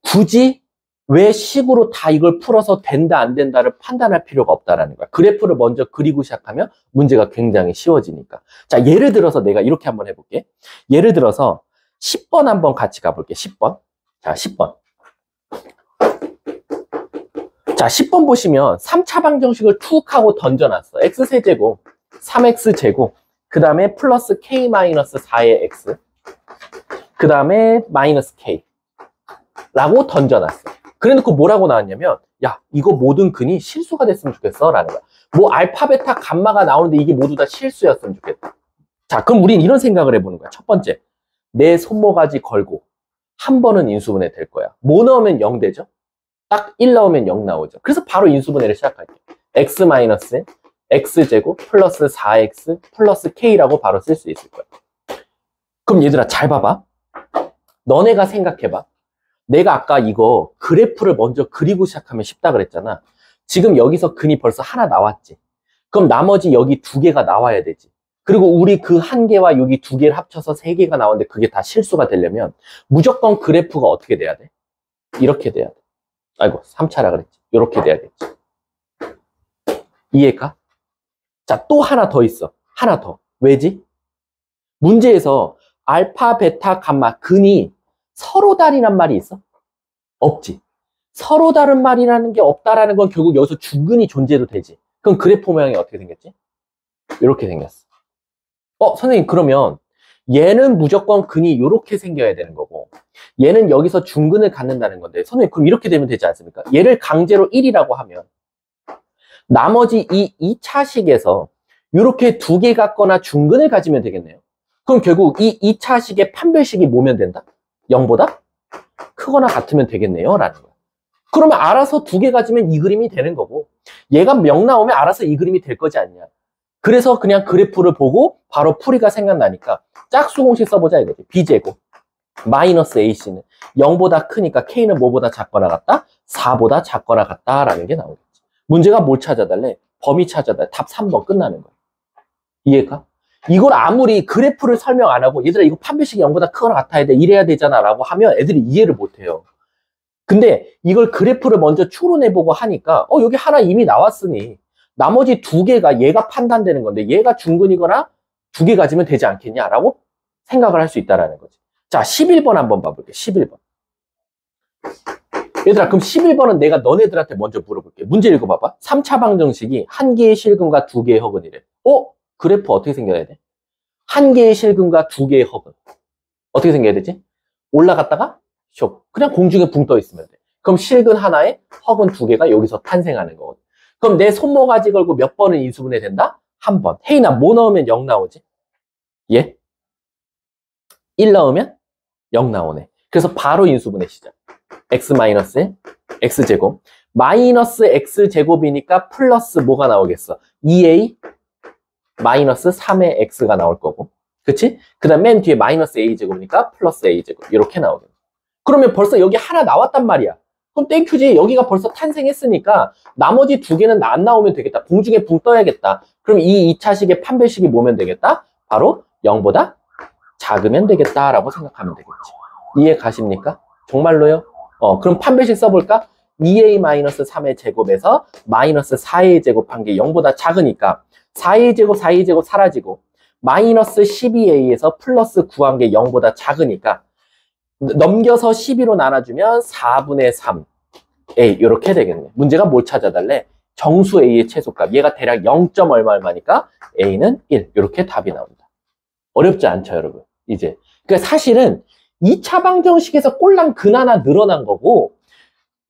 굳이 왜 식으로 다 이걸 풀어서 된다 안 된다를 판단할 필요가 없다라는 거야. 그래프를 먼저 그리고 시작하면 문제가 굉장히 쉬워지니까. 자, 예를 들어서 내가 이렇게 한번 해볼게. 예를 들어서 10번 한번 같이 가볼게. 10번. 자, 10번. 자, 10번 보시면 3차 방정식을 툭 하고 던져놨어. x세제곱, 3x제곱, 그 다음에 플러스 k-4의 x, 그 다음에 마이너스 k 라고 던져놨어. 그래놓고 뭐라고 나왔냐면, 야, 이거 모든 근이 실수가 됐으면 좋겠어 라는 거야. 뭐 알파, 베타, 감마가 나오는데 이게 모두 다 실수였으면 좋겠다. 자, 그럼 우린 이런 생각을 해보는 거야. 첫 번째, 내 손모가지 걸고 한 번은 인수분해 될 거야. 뭐 넣으면 0 되죠? 딱 1 넣으면 0 나오죠. 그래서 바로 인수분해를 시작할게요. x 마이너스 x제곱 플러스 4x 플러스 k라고 바로 쓸 수 있을 거야. 그럼 얘들아 잘 봐봐. 너네가 생각해봐. 내가 아까 이거 그래프를 먼저 그리고 시작하면 쉽다 그랬잖아. 지금 여기서 근이 벌써 하나 나왔지. 그럼 나머지 여기 두 개가 나와야 되지. 그리고 우리 그 한 개와 여기 두 개를 합쳐서 세 개가 나오는데 그게 다 실수가 되려면 무조건 그래프가 어떻게 돼야 돼? 이렇게 돼야 돼. 아이고 3차라 그랬지. 이렇게 돼야겠지. 이해가? 자, 또 하나 더 있어. 하나 더. 왜지? 문제에서 알파, 베타, 감마 근이 서로 다르란 말이 있어? 없지. 서로 다른 말이라는 게 없다라는 건 결국 여기서 중근이 존재도 되지. 그럼 그래프 모양이 어떻게 생겼지? 이렇게 생겼어. 선생님 그러면 얘는 무조건 근이 이렇게 생겨야 되는 거고 얘는 여기서 중근을 갖는다는 건데 선생님 그럼 이렇게 되면 되지 않습니까? 얘를 강제로 1이라고 하면 나머지 이 2차식에서 이렇게 두 개 갖거나 중근을 가지면 되겠네요. 그럼 결국 이 2차식의 판별식이 뭐면 된다? 0보다 크거나 같으면 되겠네요 라는 거야. 그러면 알아서 두 개 가지면 이 그림이 되는 거고 얘가 0 나오면 알아서 이 그림이 될 거지 않냐. 그래서 그냥 그래프를 보고 바로 풀이가 생각나니까 짝수 공식 써보자 이거지. b제곱 마이너스 ac는 0보다 크니까 k는 뭐보다 작거나 같다? 4보다 작거나 같다라는 게 나오겠지. 문제가 뭘 찾아달래? 범위 찾아달래. 답 3번 끝나는 거야. 이해가? 이걸 아무리 그래프를 설명 안 하고 얘들아 이거 판별식이 0보다 크거나 같아야 돼 이래야 되잖아 라고 하면 애들이 이해를 못 해요. 근데 이걸 그래프를 먼저 추론해보고 하니까 여기 하나 이미 나왔으니 나머지 두 개가 얘가 판단되는 건데 얘가 중근이거나 두 개 가지면 되지 않겠냐라고 생각을 할 수 있다는 거지. 자, 11번 한번 봐볼게. 11번. 얘들아 그럼 11번은 내가 너네들한테 먼저 물어볼게. 문제 읽어봐봐. 3차 방정식이 한 개의 실근과 두 개의 허근이래. 그래프 어떻게 생겨야 돼? 한 개의 실근과 두 개의 허근. 어떻게 생겨야 되지? 올라갔다가 쇽. 그냥 공중에 붕 떠 있으면 돼. 그럼 실근 하나에 허근 두 개가 여기서 탄생하는 거거든. 그럼 내 손모가지 걸고 몇 번은 인수분해 된다? 한 번. 헤이나 뭐 넣으면 0 나오지? 예? 1 넣으면 0 나오네. 그래서 바로 인수분해 시작. x 마이너스 x제곱 마이너스 x제곱이니까 플러스 뭐가 나오겠어? 2a 마이너스 3의 x가 나올 거고 그치? 그 다음 맨 뒤에 마이너스 a제곱이니까 플러스 a제곱 이렇게 나오겠네. 그러면 벌써 여기 하나 나왔단 말이야. 그럼 땡큐지. 여기가 벌써 탄생했으니까 나머지 두 개는 안 나오면 되겠다. 공중에 붕 떠야겠다. 그럼 이 2차식의 판별식이 뭐면 되겠다? 바로 0보다 작으면 되겠다라고 생각하면 되겠지. 이해 가십니까? 정말로요? 그럼 판별식 써볼까? 2a-3의 제곱에서 마이너스 4a 제곱한 게 0보다 작으니까 4a 제곱, 4a 제곱 사라지고 마이너스 12a에서 플러스 구한 게 0보다 작으니까 넘겨서 12로 나눠주면 4분의 3a 이렇게 되겠네. 문제가 뭘 찾아달래? 정수 a의 최소값. 얘가 대략 0. 얼마 얼마니까 a는 1. 이렇게 답이 나온다. 어렵지 않죠, 여러분? 이제. 그러니까 사실은 2차 방정식에서 꼴랑 근하나 늘어난 거고,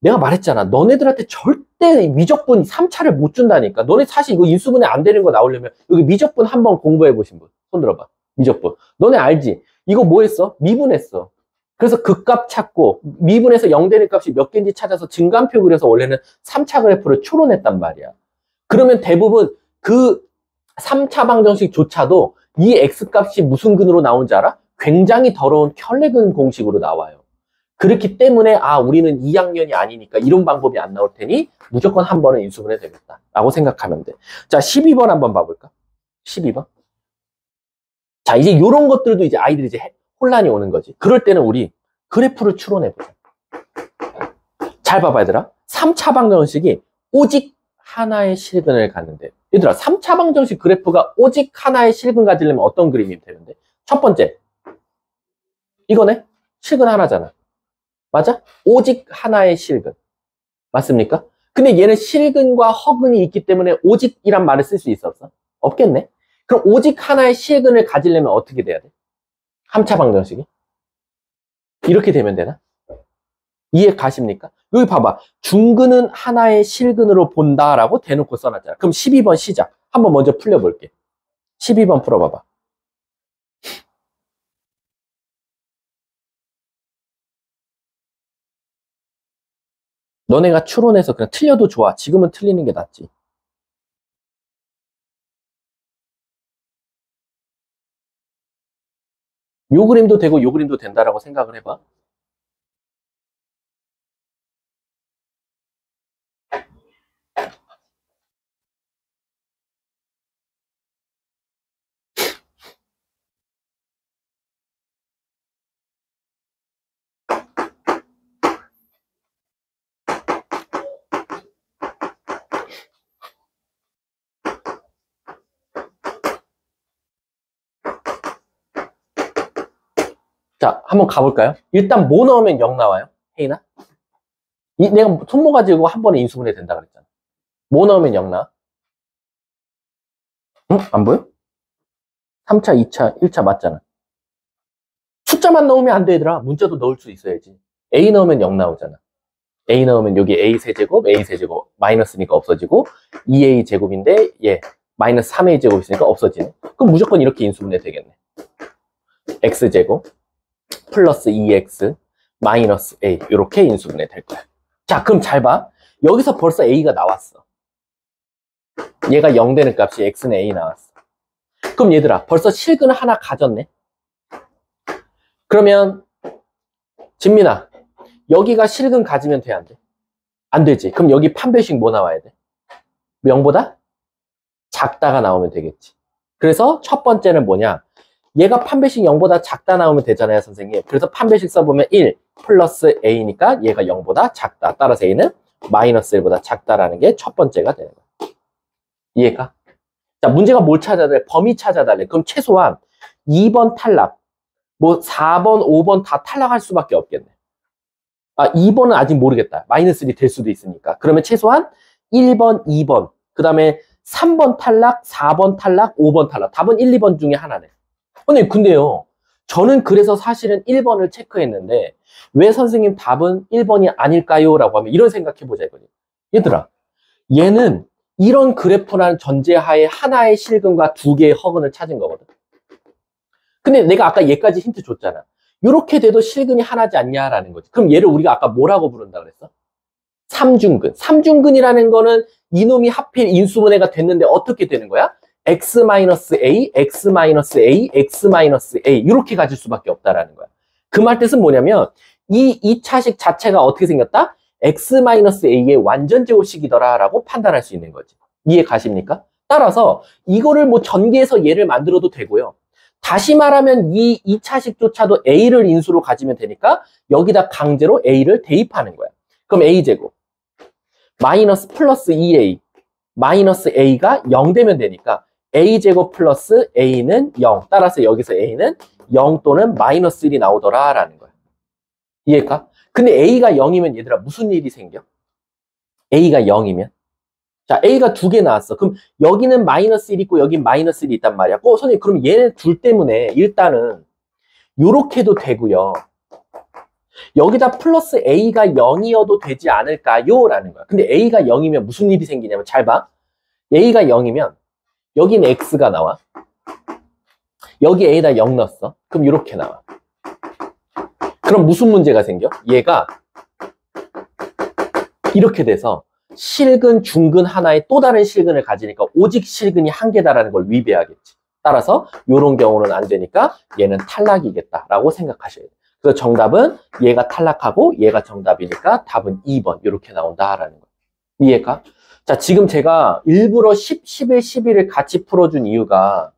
내가 말했잖아. 너네들한테 절대 미적분 3차를 못 준다니까. 너네 사실 이거 인수분해 안 되는 거 나오려면 여기 미적분 한번 공부해 보신 분. 손 들어봐. 미적분. 너네 알지? 이거 뭐 했어? 미분했어. 그래서 그 값 찾고 미분해서 0 되는 값이 몇 개인지 찾아서 증간표 그려서 원래는 3차 그래프를 추론했단 말이야. 그러면 대부분 그 3차 방정식조차도 이 x값이 무슨 근으로 나오는지 알아? 굉장히 더러운 켤레근 공식으로 나와요. 그렇기 때문에 우리는 2학년이 아니니까 이런 방법이 안 나올 테니 무조건 한 번은 인수분해 되겠다 라고 생각하면 돼. 자, 12번 한번 봐볼까? 12번. 자, 이제 이런 것들도 이제 아이들이 이제 혼란이 오는 거지. 그럴 때는 우리 그래프를 추론해보자. 잘 봐봐, 얘들아. 3차 방정식이 오직 하나의 실근을 갖는데, 얘들아, 3차 방정식 그래프가 오직 하나의 실근 가지려면 어떤 그림이 되는데? 첫 번째, 이거네? 실근 하나잖아. 맞아? 오직 하나의 실근. 맞습니까? 근데 얘는 실근과 허근이 있기 때문에 오직이란 말을 쓸 수 있어, 없어? 없겠네? 그럼 오직 하나의 실근을 가지려면 어떻게 돼야 돼? 3차 방정식이? 이렇게 되면 되나? 이해 가십니까? 여기 봐봐. 중근은 하나의 실근으로 본다라고 대놓고 써놨잖아. 그럼 12번 시작. 한번 먼저 풀려볼게. 12번 풀어봐봐. 너네가 추론해서 그냥 틀려도 좋아. 지금은 틀리는 게 낫지. 요 그림도 되고 요 그림도 된다라고 생각을 해봐. 자, 한번 가볼까요? 일단 뭐 넣으면 0 나와요? 혜인아? 내가 손모 가지고 한 번에 인수분해 된다 그랬잖아. 뭐 넣으면 0 나와? 응? 안 보여? 3차, 2차, 1차 맞잖아. 숫자만 넣으면 안 돼, 얘들아. 문자도 넣을 수 있어야지. A 넣으면 0 나오잖아. A 넣으면 여기 A 세제곱, A 세제곱, 마이너스니까 없어지고 2A 제곱인데 얘 마이너스 3A 제곱 있으니까 없어지네. 그럼 무조건 이렇게 인수분해 되겠네. X 제곱 플러스 2X 마이너스 A 이렇게 인수분해 될 거야. 자, 그럼 잘 봐. 여기서 벌써 A가 나왔어. 얘가 0 되는 값이 X는 A 나왔어. 그럼 얘들아 벌써 실근을 하나 가졌네. 그러면 진민아 여기가 실근 가지면 돼, 안 돼? 안 되지. 그럼 여기 판별식 뭐 나와야 돼? 0보다 작다가 나오면 되겠지. 그래서 첫 번째는 뭐냐? 얘가 판별식 0보다 작다 나오면 되잖아요, 선생님. 그래서 판별식 써보면 1 플러스 A니까 얘가 0보다 작다. 따라서 A는 마이너스 1보다 작다라는 게 첫 번째가 되는 거야. 이해가? 자, 문제가 뭘 찾아달래? 범위 찾아달래. 그럼 최소한 2번 탈락, 뭐 4번, 5번 다 탈락할 수밖에 없겠네. 2번은 아직 모르겠다. 마이너스 1이 될 수도 있으니까. 그러면 최소한 1번, 2번, 그 다음에 3번 탈락, 4번 탈락, 5번 탈락. 답은 1, 2번 중에 하나네. 근데요. 저는 그래서 사실은 1번을 체크했는데 왜 선생님 답은 1번이 아닐까요? 라고 하면 이런 생각해보자 이거지. 얘들아, 얘는 이런 그래프라는 전제하에 하나의 실근과 두 개의 허근을 찾은 거거든. 근데 내가 아까 얘까지 힌트 줬잖아. 이렇게 돼도 실근이 하나지 않냐라는 거지. 그럼 얘를 우리가 아까 뭐라고 부른다 그랬어? 삼중근. 삼중근이라는 거는 이놈이 하필 인수분해가 됐는데 어떻게 되는 거야? x-a, x-a, x-a 이렇게 가질 수밖에 없다라는 거야. 그 말 뜻은 뭐냐면 이 2차식 자체가 어떻게 생겼다? x-a의 완전 제곱식이더라 라고 판단할 수 있는 거지. 이해 가십니까? 따라서 이거를 뭐 전개해서 얘를 만들어도 되고요. 다시 말하면 이 2차식조차도 a를 인수로 가지면 되니까 여기다 강제로 a를 대입하는 거야. 그럼 a제곱 마이너스 플러스 2a 마이너스 a가 0 되면 되니까 a제곱 플러스 a는 0. 따라서 여기서 a는 0 또는 마이너스 1이 나오더라 라는 거야. 이해가? 근데 a가 0이면 얘들아 무슨 일이 생겨? a가 0이면? 자, a가 두 개 나왔어. 그럼 여기는 마이너스 1 있고 여긴 마이너스 1이 있단 말이야. 선생님 그럼 얘네 둘 때문에 일단은 요렇게도 되고요. 여기다 플러스 a가 0이어도 되지 않을까요? 라는 거야. 근데 a가 0이면 무슨 일이 생기냐면 잘 봐. a가 0이면 여긴 x가 나와. 여기 a에다 0 넣었어. 그럼 이렇게 나와. 그럼 무슨 문제가 생겨? 얘가 이렇게 돼서 실근, 중근 하나의 또 다른 실근을 가지니까 오직 실근이 한 개다라는 걸 위배하겠지. 따라서 이런 경우는 안 되니까 얘는 탈락이겠다라고 생각하셔야 돼요. 그래서 정답은 얘가 탈락하고 얘가 정답이니까 답은 2번 이렇게 나온다라는 거예요. 이해가? 자, 지금 제가 일부러 10, 11, 12를 같이 풀어준 이유가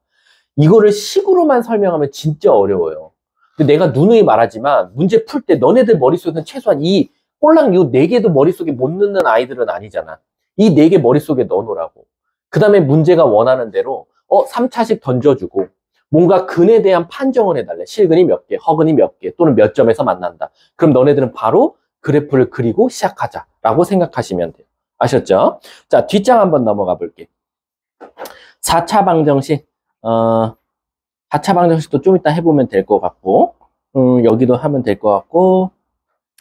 이거를 식으로만 설명하면 진짜 어려워요. 근데 내가 누누이 말하지만 문제 풀 때 너네들 머릿속에는 최소한 이 꼴랑 요 4개도 머릿속에 못 넣는 아이들은 아니잖아. 이 4개 머릿속에 넣어놓으라고. 그 다음에 문제가 원하는 대로 3차식 던져주고 뭔가 근에 대한 판정을 해달래. 실근이 몇 개, 허근이 몇 개, 또는 몇 점에서 만난다. 그럼 너네들은 바로 그래프를 그리고 시작하자라고 생각하시면 돼요. 아셨죠? 자, 뒷장 한번 넘어가 볼게. 4차 방정식. 4차 방정식도 좀 이따 해보면 될 것 같고, 여기도 하면 될 것 같고.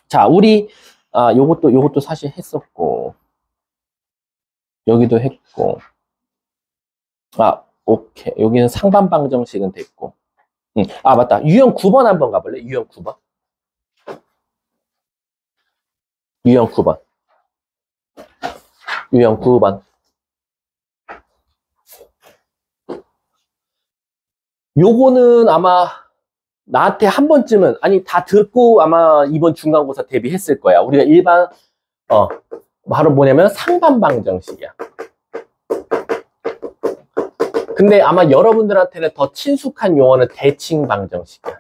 자, 우리, 요것도 사실 했었고, 여기도 했고, 오케이. 여기는 상반 방정식은 됐고. 맞다. 유형 9번 한번 가볼래? 유형 9번. 유형 9번. 유형 9번. 요거는 아마 나한테 한 번쯤은, 아니, 다 듣고 아마 이번 중간고사 대비했을 거야. 우리가 일반, 바로 뭐냐면 상반 방정식이야. 근데 아마 여러분들한테는 더 친숙한 용어는 대칭 방정식이야.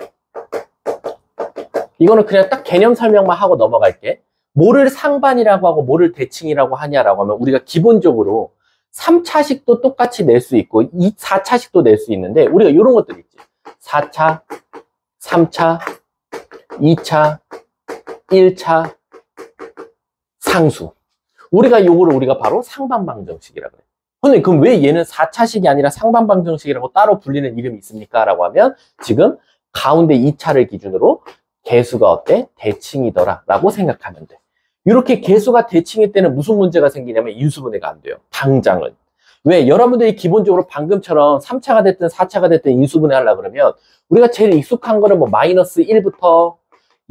이거는 그냥 딱 개념 설명만 하고 넘어갈게. 뭐를 상반이라고 하고 뭐를 대칭이라고 하냐라고 하면 우리가 기본적으로 3차식도 똑같이 낼 수 있고 4차식도 낼 수 있는데 우리가 이런 것들 있지. 4차, 3차, 2차, 1차, 상수. 우리가 바로 상반 방정식이라고 그래. 선생님, 그럼 왜 얘는 4차식이 아니라 상반 방정식이라고 따로 불리는 이름이 있습니까? 라고 하면 지금 가운데 2차를 기준으로 개수가 어때? 대칭이더라 라고 생각하면 돼. 이렇게 개수가 대칭일 때는 무슨 문제가 생기냐면 인수분해가 안 돼요. 당장은. 왜? 여러분들이 기본적으로 방금처럼 3차가 됐든 4차가 됐든 인수분해 하려고 그러면 우리가 제일 익숙한 거는 뭐 마이너스 1부터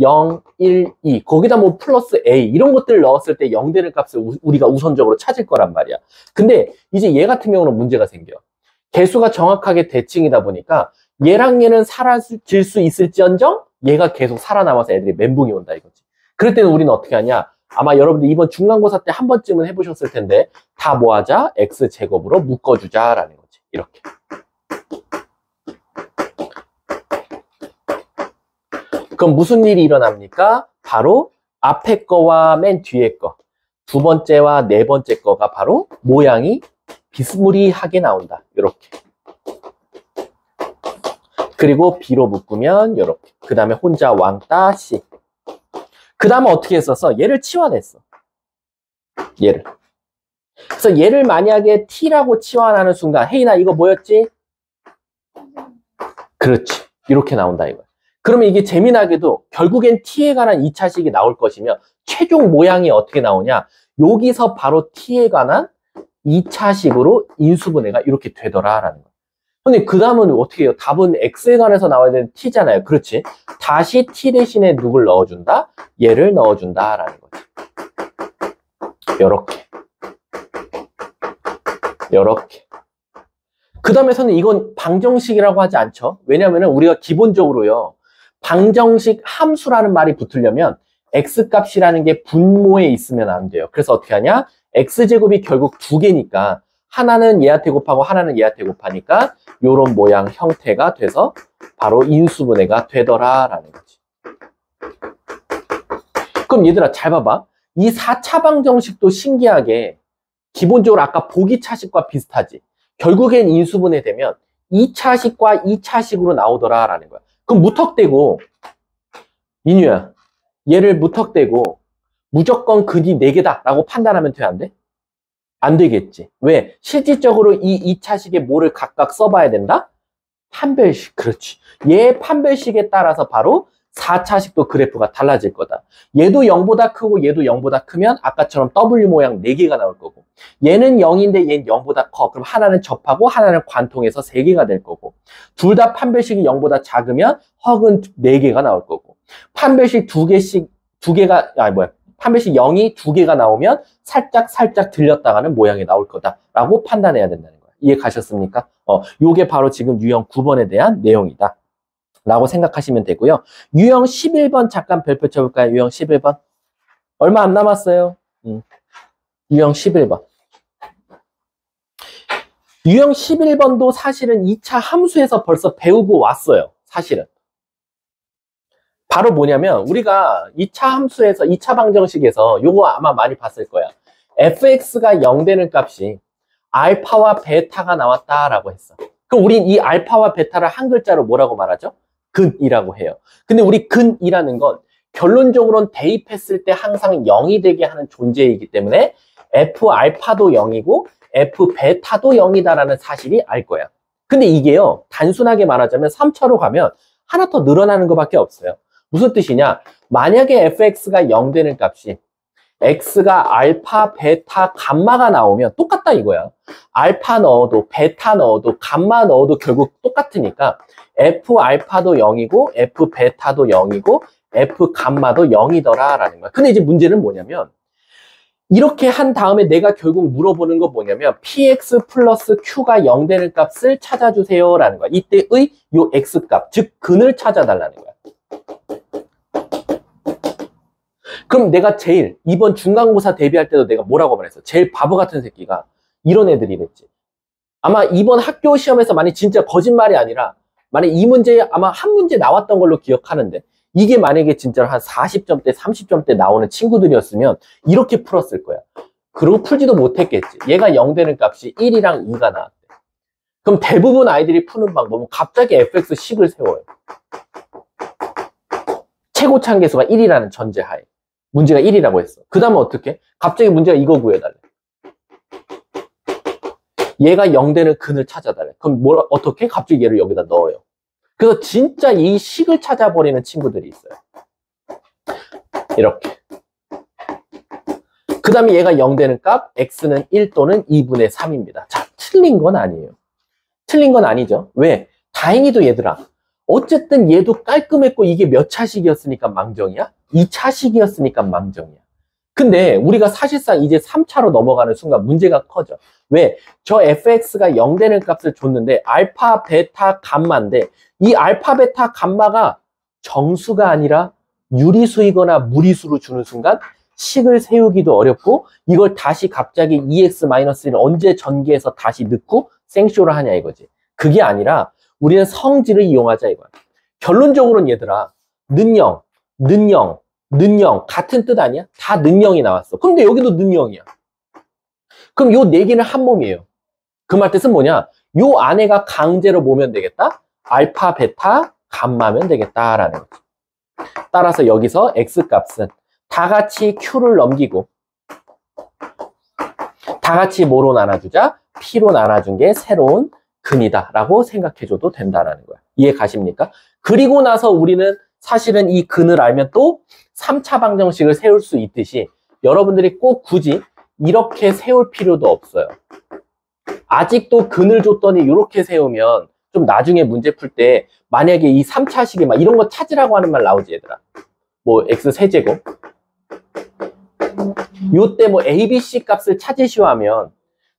0, 1, 2 거기다 뭐 플러스 A 이런 것들을 넣었을 때 0 되는 값을 우리가 우선적으로 찾을 거란 말이야. 근데 이제 얘 같은 경우는 문제가 생겨. 개수가 정확하게 대칭이다 보니까 얘랑 얘는 사라질 수 있을지언정 얘가 계속 살아남아서 애들이 멘붕이 온다 이거지. 그럴 때는 우리는 어떻게 하냐? 아마 여러분들 이번 중간고사 때 한 번쯤은 해보셨을 텐데 다 뭐하자? x제곱으로 묶어주자라는 거지. 이렇게. 그럼 무슨 일이 일어납니까? 바로 앞에 거와 맨 뒤에 거, 두 번째와 네 번째 거가 바로 모양이 비스무리하게 나온다. 이렇게. 그리고 B로 묶으면 이렇게. 그 다음에 혼자 왕따 C. 그 다음에 어떻게 했었어? 얘를 치환했어. 얘를. 그래서 얘를 만약에 T라고 치환하는 순간 혜인아 이거 뭐였지? 그렇지. 이렇게 나온다 이거야. 그러면 이게 재미나게도 결국엔 T에 관한 2차식이 나올 것이며 최종 모양이 어떻게 나오냐? 여기서 바로 T에 관한 2차식으로 인수분해가 이렇게 되더라라는 거예요. 근데 그 다음은 어떻게 해요? 답은 X에 관해서 나와야 되는 T잖아요. 그렇지? 다시 T 대신에 누굴 넣어준다? 얘를 넣어준다라는 거지. 요렇게. 그 다음에서는 이건 방정식이라고 하지 않죠? 왜냐면은 우리가 기본적으로요. 방정식 함수라는 말이 붙으려면 X값이라는 게 분모에 있으면 안 돼요. 그래서 어떻게 하냐? X제곱이 결국 두 개니까 하나는 얘한테 곱하고 하나는 얘한테 곱하니까 요런 모양 형태가 돼서 바로 인수분해가 되더라라는 거지. 그럼 얘들아 잘 봐봐. 이 4차 방정식도 신기하게 기본적으로 아까 보기차식과 비슷하지. 결국엔 인수분해 되면 2차식과 2차식으로 나오더라라는 거야. 그럼 무턱대고 민유야, 얘를 무턱대고 무조건 근이 4개다라고 판단하면 돼, 안 돼? 안 되겠지. 왜? 실질적으로 이 2차식에 뭐를 각각 써봐야 된다? 판별식. 그렇지. 얘 판별식에 따라서 바로 4차식도 그래프가 달라질 거다. 얘도 0보다 크고 얘도 0보다 크면 아까처럼 W 모양 4개가 나올 거고, 얘는 0인데 얘는 0보다 커. 그럼 하나는 접하고 하나는 관통해서 3개가 될 거고, 둘 다 판별식이 0보다 작으면 헉은 4개가 나올 거고, 판별식 2개가 판별식 0이 2개가 나오면 살짝 들렸다가는 모양이 나올 거다라고 판단해야 된다는 거야. 이해 가셨습니까? 요게 바로 지금 유형 9번에 대한 내용이다 라고 생각하시면 되고요. 유형 11번 잠깐 별표 쳐볼까요? 유형 11번. 얼마 안 남았어요. 유형 11번. 유형 11번도 사실은 2차 함수에서 벌써 배우고 왔어요. 사실은. 바로 뭐냐면 우리가 2차 함수에서 2차 방정식에서 요거 아마 많이 봤을 거야. fx가 0 되는 값이 알파와 베타가 나왔다라고 했어. 그럼 우린 이 알파와 베타를 한 글자로 뭐라고 말하죠? 근이라고 해요. 근데 우리 근이라는 건 결론적으로는 대입했을 때 항상 0이 되게 하는 존재이기 때문에 f 알파도 0이고 f 베타도 0이다라는 사실이 알 거야. 근데 이게요, 단순하게 말하자면 3차로 가면 하나 더 늘어나는 것밖에 없어요. 무슨 뜻이냐? 만약에 fx가 0 되는 값이 x가 알파, 베타, 감마가 나오면 똑같다 이거야. 알파 넣어도 베타 넣어도 감마 넣어도 결국 똑같으니까 f 알파도 0이고 f 베타도 0이고 f 감마도 0이더라 라는 거야. 근데 이제 문제는 뭐냐면 이렇게 한 다음에 내가 결국 물어보는 건 뭐냐면 px 플러스 q가 0 되는 값을 찾아주세요 라는 거야. 이때의 요 x값, 즉 근을 찾아달라는 거야. 그럼 내가 제일 이번 중간고사 대비할 때도 내가 뭐라고 말했어? 제일 바보 같은 새끼가 이런 애들이랬지. 아마 이번 학교 시험에서 만약 진짜 거짓말이 아니라 만약 이 문제에 아마 한 문제 나왔던 걸로 기억하는데 이게 만약에 진짜로 한 40점대, 30점대 나오는 친구들이었으면 이렇게 풀었을 거야. 그리고 풀지도 못했겠지. 얘가 0 되는 값이 1이랑 2가 나왔대. 그럼 대부분 아이들이 푸는 방법은 갑자기 fx식을 세워요. 최고 참계수가 1이라는 전제하에. 문제가 1이라고 했어. 그 다음에 어떻게? 갑자기 문제가 이거 구해달래. 얘가 0 되는 근을 찾아달래. 그럼 어떻게? 갑자기 얘를 여기다 넣어요. 그래서 진짜 이 식을 찾아버리는 친구들이 있어요. 이렇게. 그 다음에 얘가 0 되는 값, x는 1 또는 2분의 3입니다. 자, 틀린 건 아니에요. 틀린 건 아니죠. 왜? 다행히도 얘들아. 어쨌든 얘도 깔끔했고 이게 몇 차식이었으니까 망정이야? 2차식이었으니까 망정이야. 근데 우리가 사실상 이제 3차로 넘어가는 순간 문제가 커져. 왜? 저 fx가 0 되는 값을 줬는데 알파, 베타, 감마인데 이 알파, 베타, 감마가 정수가 아니라 유리수이거나 무리수로 주는 순간 식을 세우기도 어렵고 이걸 다시 갑자기 2x-1을 언제 전개해서 다시 넣고 생쇼를 하냐 이거지. 그게 아니라 우리는 성질을 이용하자 이거야. 결론적으로는 얘들아 는0, 는0 같은 뜻 아니야? 다 는0이 나왔어. 근데 여기도 는0이야. 그럼 요 4개는 한 몸이에요. 그 말 뜻은 뭐냐? 요 안에가 강제로 뭐면 되겠다? 알파, 베타, 감마면 되겠다라는 거지. 따라서 여기서 x값은 다 같이 q를 넘기고 다 같이 뭐로 나눠주자? p로 나눠준 게 새로운 근이다 라고 생각해줘도 된다라는 거야. 이해 가십니까? 그리고 나서 우리는 사실은 이 근을 알면 또 3차 방정식을 세울 수 있듯이 여러분들이 꼭 굳이 이렇게 세울 필요도 없어요. 아직도 근을 줬더니 이렇게 세우면 좀 나중에 문제 풀 때 만약에 이 3차식이 막 이런 거 찾으라고 하는 말 나오지 얘들아. 뭐 x 세제곱 요때 뭐 a, b, c 값을 찾으시오 하면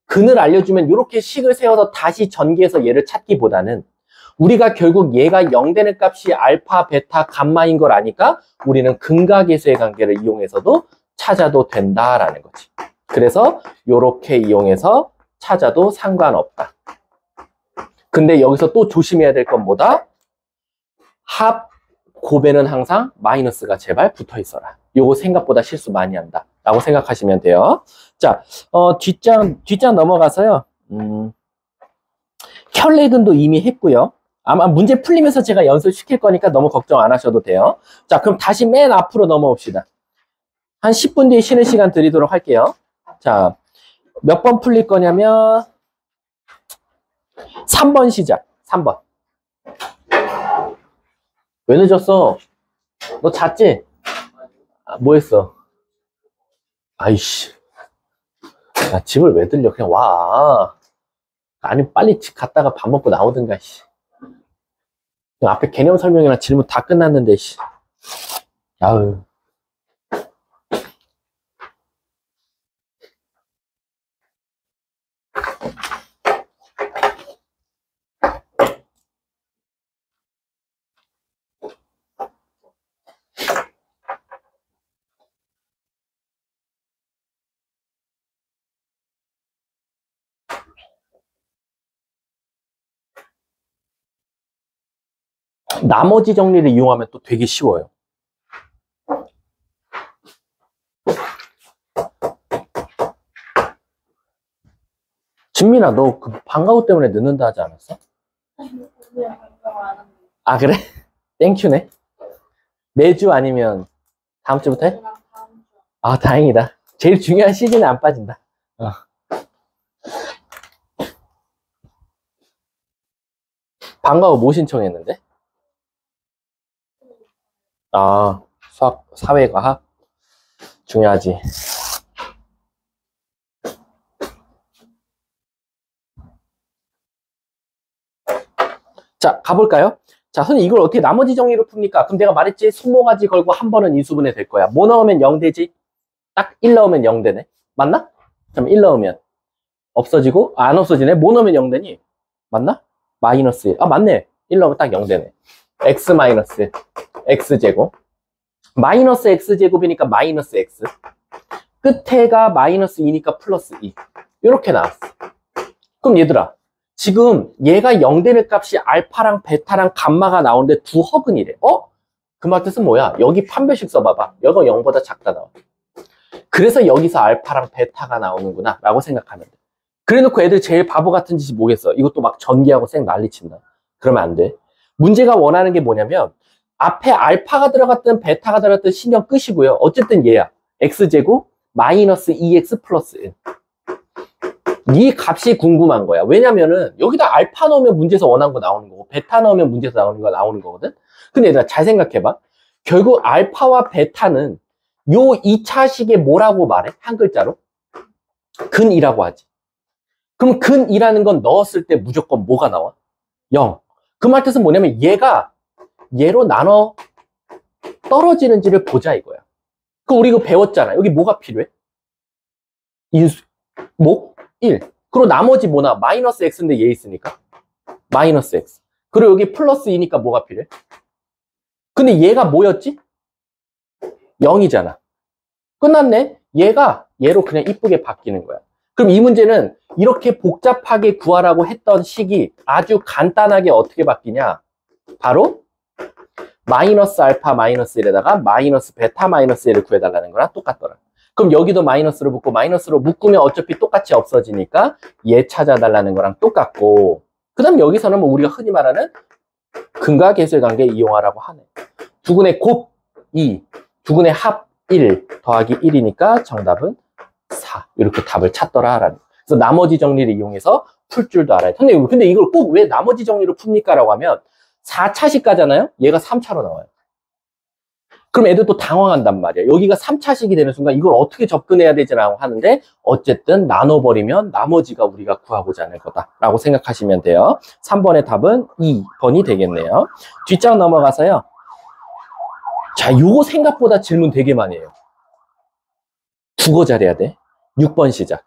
근을 알려주면 이렇게 식을 세워서 다시 전개해서 얘를 찾기보다는 우리가 결국 얘가 0 되는 값이 알파, 베타, 감마인 걸 아니까 우리는 근과 계수의 관계를 이용해서도 찾아도 된다라는 거지. 그래서 이렇게 이용해서 찾아도 상관없다. 근데 여기서 또 조심해야 될 건 뭐다? 합, 곱에는 항상 마이너스가 제발 붙어 있어라. 요거 생각보다 실수 많이 한다 라고 생각하시면 돼요. 자, 뒷장 넘어가서요. 혈내근도 이미 했고요. 아마 문제 풀리면서 제가 연습시킬 거니까 너무 걱정 안 하셔도 돼요. 자, 그럼 다시 맨 앞으로 넘어옵시다. 한 10분 뒤에 쉬는 시간 드리도록 할게요. 자, 몇 번 풀릴 거냐면 3번 시작. 3번. 왜 늦었어? 너 잤지? 아, 뭐 했어? 아이씨. 야, 집을 왜 들려? 그냥 와. 아니, 빨리 집 갔다가 밥 먹고 나오든가, 씨. 앞에 개념 설명이나 질문 다 끝났는데, 씨. 아유. 나머지 정리를 이용하면 또 되게 쉬워요. 진민아, 너 그 방과후 때문에 늦는다 하지 않았어? 아, 그래? 땡큐네. 매주 아니면 다음 주부터 해? 아, 다행이다. 제일 중요한 시즌에 안 빠진다. 어. 방과후 뭐 신청했는데? 아, 수학, 사회과학? 중요하지. 자, 가볼까요? 자, 선생님 이걸 어떻게 나머지 정리로 풉니까? 그럼 내가 말했지, 손모가지 걸고 한 번은 인수분해 될 거야. 뭐 넣으면 0 되지? 딱 1 넣으면 0 되네. 맞나? 그럼 1 넣으면 없어지고, 아, 안 없어지네. 뭐 넣으면 0 되니? 맞나? 마이너스 1. 아, 맞네. 1 넣으면 딱 0 되네. x 마이너스 x제곱. 마이너스 x제곱이니까 마이너스 x. 끝에가 마이너스 2니까 플러스 2. 이렇게 나왔어. 그럼 얘들아, 지금 얘가 0 되는 값이 알파랑 베타랑 감마가 나오는데 두 허근이래. 어? 그 말 뜻은 뭐야? 여기 판별식 써봐봐. 여기가 0보다 작다 나와. 그래서 여기서 알파랑 베타가 나오는구나 라고 생각하면 돼. 그래놓고 애들 제일 바보 같은 짓이 뭐겠어? 이것도 막 전기하고 쌩 난리친다. 그러면 안 돼. 문제가 원하는 게 뭐냐면 앞에 알파가 들어갔든 베타가 들어갔든 신경 끄시고요. 어쨌든 얘야. x제곱 마이너스 2x 플러스 1. 이 값이 궁금한 거야. 왜냐면은 여기다 알파 넣으면 문제에서 원한 거 나오는 거고 베타 넣으면 문제에서 나오는 거 나오는 거거든. 근데 얘들아 잘 생각해봐. 결국 알파와 베타는 요 2차식에 뭐라고 말해? 한 글자로? 근이라고 하지. 그럼 근이라는 건 넣었을 때 무조건 뭐가 나와? 0. 그 말 뜻은 뭐냐면 얘가 얘로 나눠 떨어지는지를 보자 이거야. 그럼 우리 이거 배웠잖아. 여기 뭐가 필요해? 인수, 뭐? 1. 그리고 나머지 뭐나? 마이너스 x인데 얘 있으니까 마이너스 x. 그리고 여기 플러스 2니까 뭐가 필요해? 근데 얘가 뭐였지? 0이잖아. 끝났네? 얘가 얘로 그냥 이쁘게 바뀌는 거야. 그럼 이 문제는 이렇게 복잡하게 구하라고 했던 식이 아주 간단하게 어떻게 바뀌냐? 바로 마이너스 알파 마이너스 1에다가 마이너스 베타 마이너스 1을 구해달라는 거랑 똑같더라. 그럼 여기도 마이너스로 묶고 마이너스로 묶으면 어차피 똑같이 없어지니까 얘 찾아달라는 거랑 똑같고, 그 다음 여기서는 뭐 우리가 흔히 말하는 근과 계수의 관계 이용하라고 하네. 두근의 곱 2, 두근의 합 1 더하기 1이니까 정답은 4. 이렇게 답을 찾더라라는. 그래서 나머지 정리를 이용해서 풀 줄도 알아요. 선생님, 근데 이걸 꼭 왜 나머지 정리로 풉니까? 라고 하면 4차식 가잖아요? 얘가 3차로 나와요. 그럼 애들 또 당황한단 말이야. 여기가 3차식이 되는 순간 이걸 어떻게 접근해야 되지라고 하는데 어쨌든 나눠버리면 나머지가 우리가 구하고자 하는 거다라고 생각하시면 돼요. 3번의 답은 2번이 되겠네요. 뒷장 넘어가서요. 자, 요거 생각보다 질문 되게 많이 해요. 국어 잘해야 돼. 6번 시작.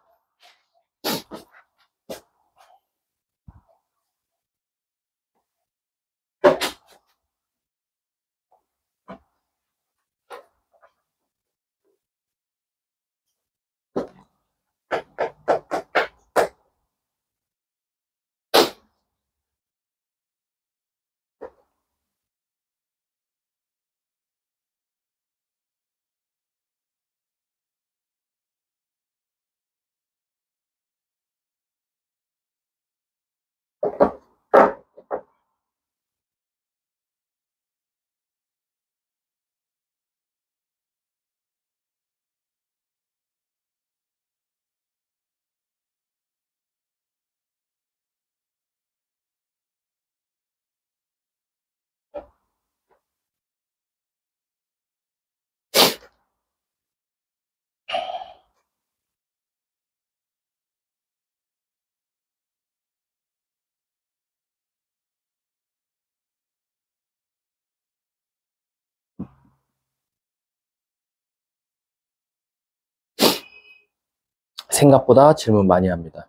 생각보다 질문 많이 합니다.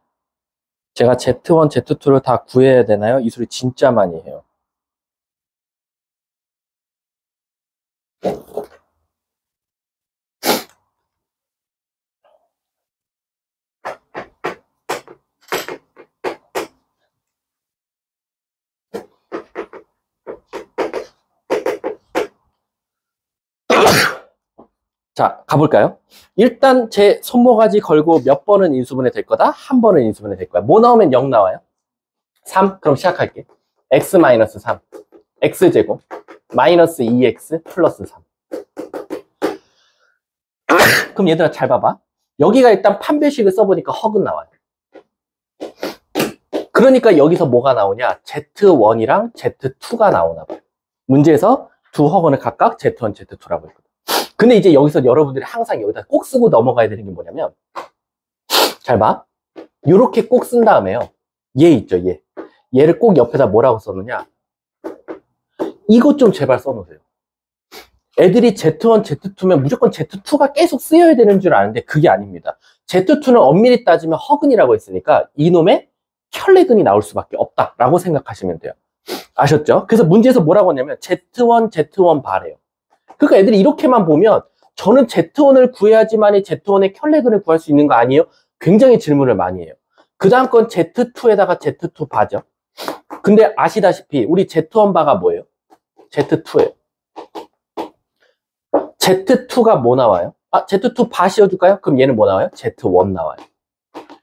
제가 Z1, Z2를 다 구해야 되나요? 이 소리 진짜 많이 해요. 자, 가볼까요? 일단 제 손모가지 걸고 몇 번은 인수분해 될 거다? 한 번은 인수분해 될 거야. 뭐 나오면 0 나와요? 3? 그럼 시작할게. x-3. x제곱. 마이너스 2x 플러스 3. 그럼 얘들아 잘 봐봐. 여기가 일단 판별식을 써보니까 허근 나와요. 그러니까 여기서 뭐가 나오냐? Z1이랑 Z2가 나오나 봐요. 문제에서 두 허근을 각각 Z1, Z2라고 했거든. 근데 이제 여기서 여러분들이 항상 여기다 꼭 쓰고 넘어가야 되는 게 뭐냐면, 잘 봐. 요렇게 꼭 쓴 다음에요. 얘 있죠, 얘. 얘를 꼭 옆에다 뭐라고 써놓냐? 이것 좀 제발 써놓으세요. 애들이 Z1, Z2면 무조건 Z2가 계속 쓰여야 되는 줄 아는데 그게 아닙니다. Z2는 엄밀히 따지면 허근이라고 했으니까 이놈의 혈내근이 나올 수밖에 없다라고 생각하시면 돼요. 아셨죠? 그래서 문제에서 뭐라고 했냐면 Z1, Z1 바래요. 그러니까 애들이 이렇게만 보면 저는 Z1을 구해야지만이 Z1의 혈내근을 구할 수 있는 거 아니에요? 굉장히 질문을 많이 해요. 그 다음 건 Z2에다가 Z2 바죠. 근데 아시다시피 우리 Z1 바가 뭐예요? Z2예요. Z2가 뭐 나와요? Z2 바 씌워줄까요? 그럼 얘는 뭐 나와요? Z1 나와요.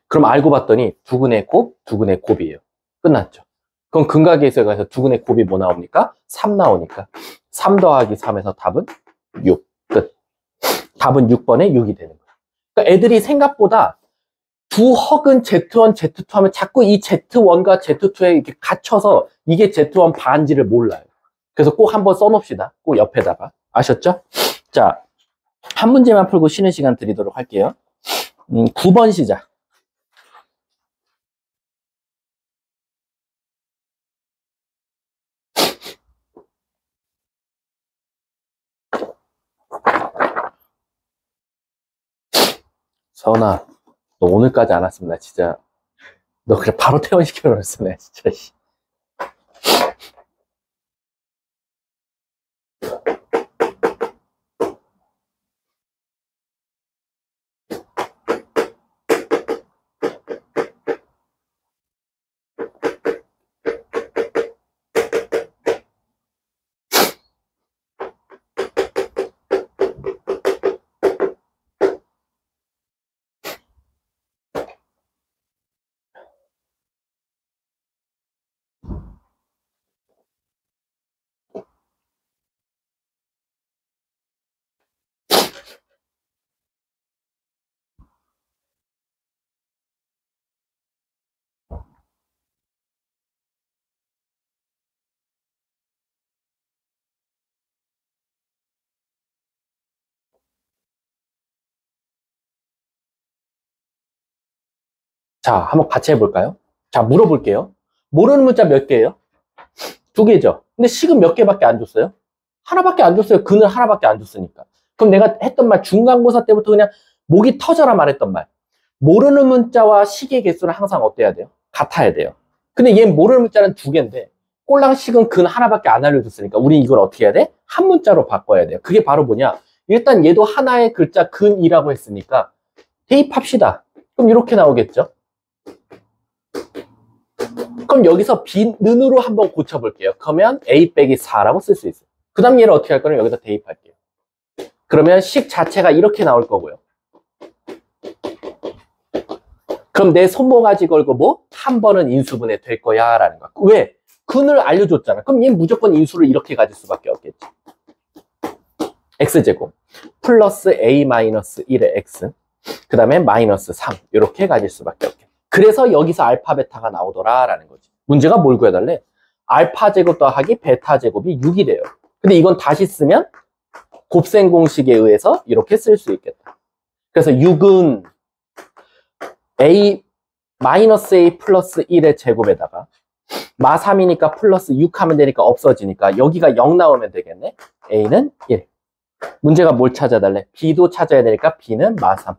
그럼 알고 봤더니 두근의 곱, 두근의 곱이에요. 끝났죠. 그럼 근각계수에 가서 두근의 곱이 뭐 나옵니까? 3 나오니까 3 더하기 3에서 답은 6. 끝. 답은 6번에 6이 되는 거예요. 그러니까 애들이 생각보다 두 허근 Z1, Z2 하면 자꾸 이 Z1과 Z2에 이렇게 갇혀서 이게 Z1 반지를 몰라요. 그래서 꼭 한번 써놓읍시다. 꼭 옆에다가. 아셨죠? 자, 한 문제만 풀고 쉬는 시간 드리도록 할게요. 9번 시작. 서은아, 너 오늘까지 안 왔으면 나 진짜 너 그냥 바로 퇴원시켜놓았어, 나 진짜. 자, 한번 같이 해볼까요? 자, 물어볼게요. 모르는 문자 몇 개예요? 2개죠. 근데 식은 몇 개밖에 안 줬어요? 하나밖에 안 줬어요. 근을 하나밖에 안 줬으니까. 그럼 내가 했던 말 중간고사 때부터 그냥 목이 터져라 말했던 말. 모르는 문자와 식의 개수는 항상 어때야 돼요? 같아야 돼요. 근데 얘 모르는 문자는 2개인데 꼴랑 식은 근 하나밖에 안 알려줬으니까 우리 이걸 어떻게 해야 돼? 한 문자로 바꿔야 돼요. 그게 바로 뭐냐? 일단 얘도 하나의 글자 근이라고 했으니까 대입합시다. 그럼 이렇게 나오겠죠? 그럼 여기서 B는으로 한번 고쳐볼게요. 그러면 A 빼기 4라고 쓸 수 있어요. 그 다음 얘를 어떻게 할 거냐면 여기다 대입할게요. 그러면 식 자체가 이렇게 나올 거고요. 그럼 내 손모가지 걸고 뭐? 한 번은 인수분해 될 거야 라는 거야. 왜? 근을 알려줬잖아. 그럼 얘는 무조건 인수를 이렇게 가질 수밖에 없겠지. x제곱 플러스 a-1의 x 그 다음에 마이너스 3 이렇게 가질 수밖에 없겠지. 그래서 여기서 알파 베타가 나오더라 라는 거지. 문제가 뭘 구해달래? 알파 제곱 더하기 베타 제곱이 6이래요. 근데 이건 다시 쓰면 곱셈 공식에 의해서 이렇게 쓸 수 있겠다. 그래서 6은 a 마이너스 a 플러스 1의 제곱에다가 마 3이니까 플러스 6 하면 되니까 없어지니까 여기가 0 나오면 되겠네. a는 1. 문제가 뭘 찾아달래? b도 찾아야 되니까 b는 마 3.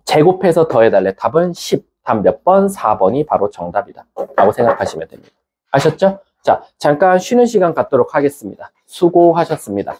제곱해서 더해달래. 답은 10. 답 몇 번? 4번이 바로 정답이다. 라고 생각하시면 됩니다. 아셨죠? 자, 잠깐 쉬는 시간 갖도록 하겠습니다. 수고하셨습니다.